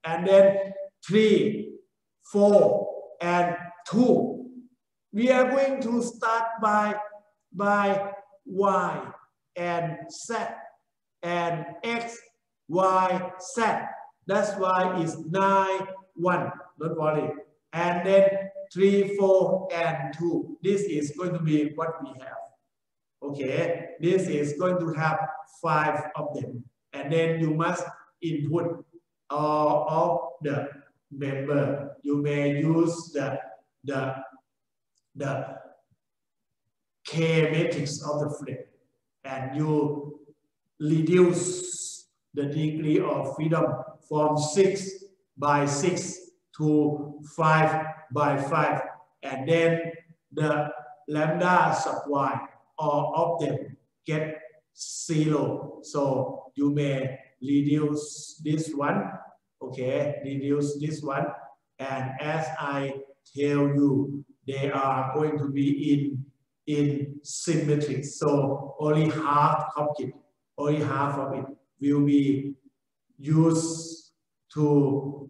and then 3, 4, and 2. We are going to start by Y and Z and X, Y, Z. That's why it's 9, 1. Don't worry. And then 3, 4, and 2. This is going to be what we have. Okay, this is going to have 5 of them. And then you must input all of the member. You may use the K matrix of the frame. And you reduce the degree of freedom from 6 by 6 to 5 by 5, and then the lambda sub y, all of them get 0. So you may reduce this one, okay, reduce this one, and as I tell you, they are going to be in symmetry. So only half of it will be used to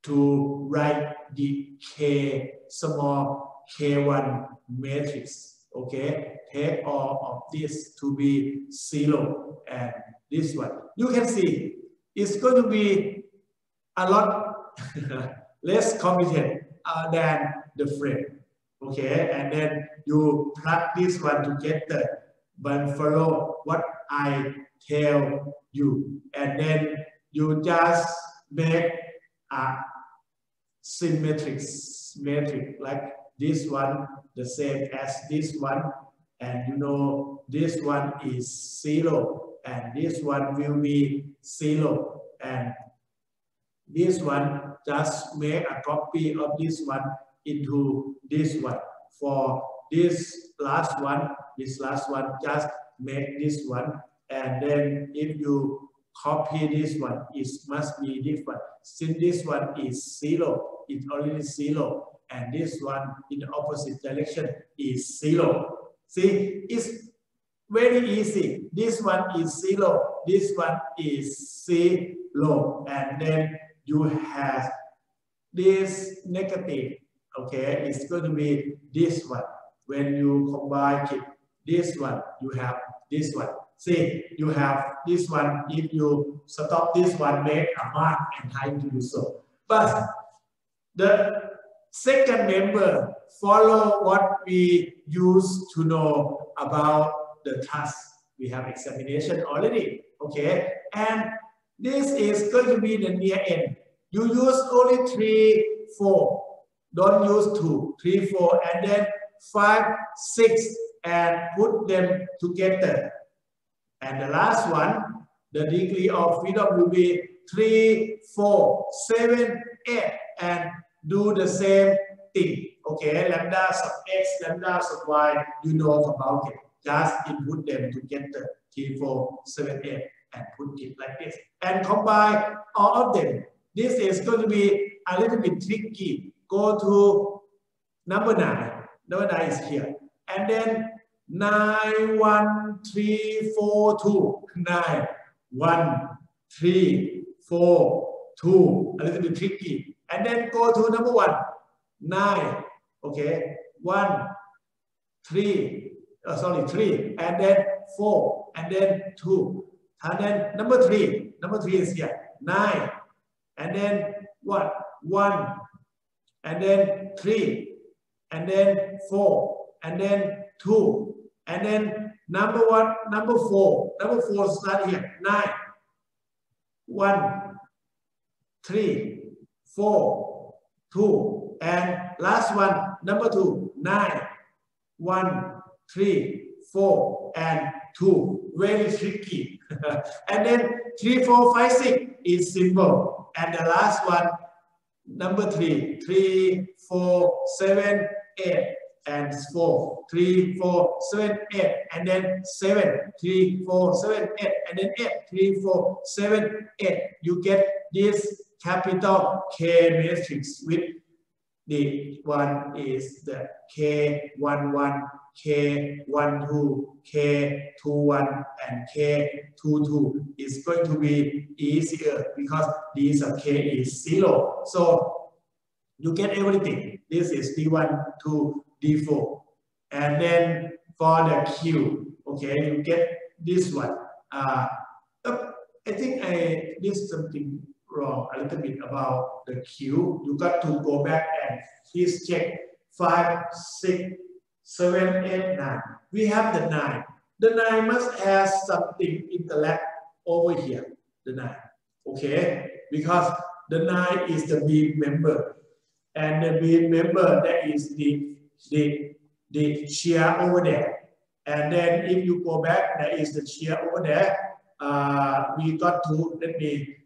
write the K small K1 matrix. Okay, take all of this to be 0 and this one. You can see it's going to be a lot less complicated than the friend. Okay, and then you plug this one together, but follow what I tell you, and then you just make a symmetric matrix like this one, the same as this one, and you know this one is 0, and this one will be 0, and this one just make a copy of this one into this one. For this last one just make this one, and then if you copy this one, it must be this one. Since this one is 0, it's already 0, and this one in the opposite direction is 0. See, it's very easy. This one is 0, this one is 0, and then you have this negative. Okay, it's going to be this one. When you combine it, this one, you have this one. See, you have this one. If you stop this one, make a mark and try to do so. But the second member follow what we used to know about the task. We have examination already. Okay, and this is going to be the near end. You use only 3, 4. Don't use 2, 3, 4, and then 5, 6, and put them together. And the last one, the degree of freedom will be 3, 4, 7, 8, and do the same thing. Okay, lambda sub x, lambda sub y, you know about it. Just input them together, 3, 4, 7, 8, and put it like this. And combine all of them. This is going to be a little bit tricky. Go to number 9. Number 9 is here. And then 9, 1, 3, 4, 2. 9, 1, 3, 4, 2. A little bit tricky. And then go to number 1. 9. Okay. 1, 3. 3. And then 4. And then 2. And then number 3. Number 3 is here. 9. And then what? 1. And then 3, and then 4, and then 2, and then number 4. Number 4 start here. 9, 1, 3, 4, 2, and last one, number 2. 9, 1, 3, 4, and 2. Very tricky. And then 3, 4, 5, 6 is simple. And the last one, number 3, 3, 4, 7, 8, and 4, 3, 4, 7, 8, and then 7, 3, 4, 7, 8, and then 8, 3, 4, 7, 8. You get this capital K matrix with the one is the K11, K12, K21, and K22. It's going to be easier because this K is 0. So you get everything. This is D1 to D4. And then for the Q, okay, you get this one. I think I did something wrong a little bit about the Q. You got to go back and please check 5, 6, 7, 8, 9. We have the 9. The 9 must have something interact over here. The 9. Okay? Because the 9 is the beam member. And the beam member, that is the shear over there. And then if you go back, there is the shear over there. We got to, let me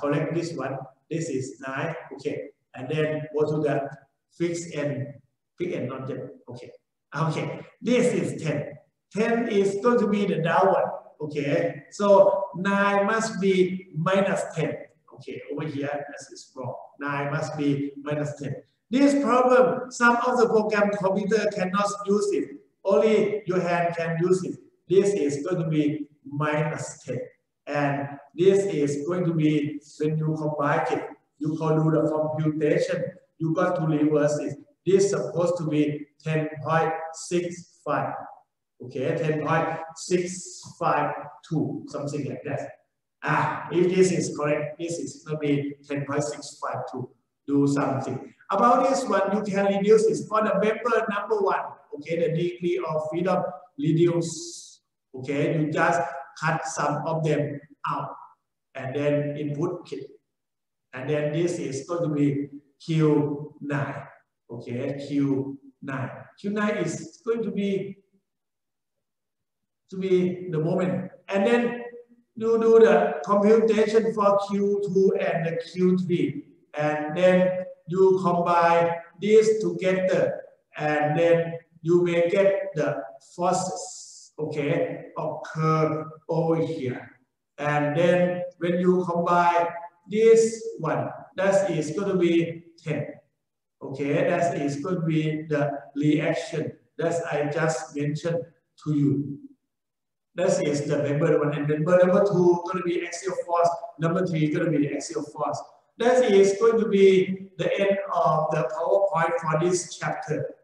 correct this one. This is 9. Okay. And then go to the fixed end not yet. Okay. Okay. This is 10. 10 is going to be the downward. Okay. So 9 must be minus 10. Okay. Over here, this is wrong. 9 must be minus 10. This problem, some of the program computer cannot use it. Only your hand can use it. This is going to be minus 10. And this is going to be, when you combine it, you can do the computation, you got to reverse it. This is supposed to be 10.65. Okay, 10.652, something like that. If this is correct, this is going to be 10.652. Do something. About this one, you can reduce it for the member number one. Okay, the degree of freedom reduce. Okay, you just cut some of them out and then input it. And then this is going to be Q9. Okay, Q9. Q9 is going to be the moment. And then you do the computation for Q2 and the Q3. And then you combine these together. And then you may get the forces, okay, occur over here. And then when you combine this one, that is going to be 10. Okay, that is going to be the reaction that I just mentioned to you. That is the member one, and member number two going to be axial force. Number three going to be the axial force. That is going to be the end of the PowerPoint for this chapter.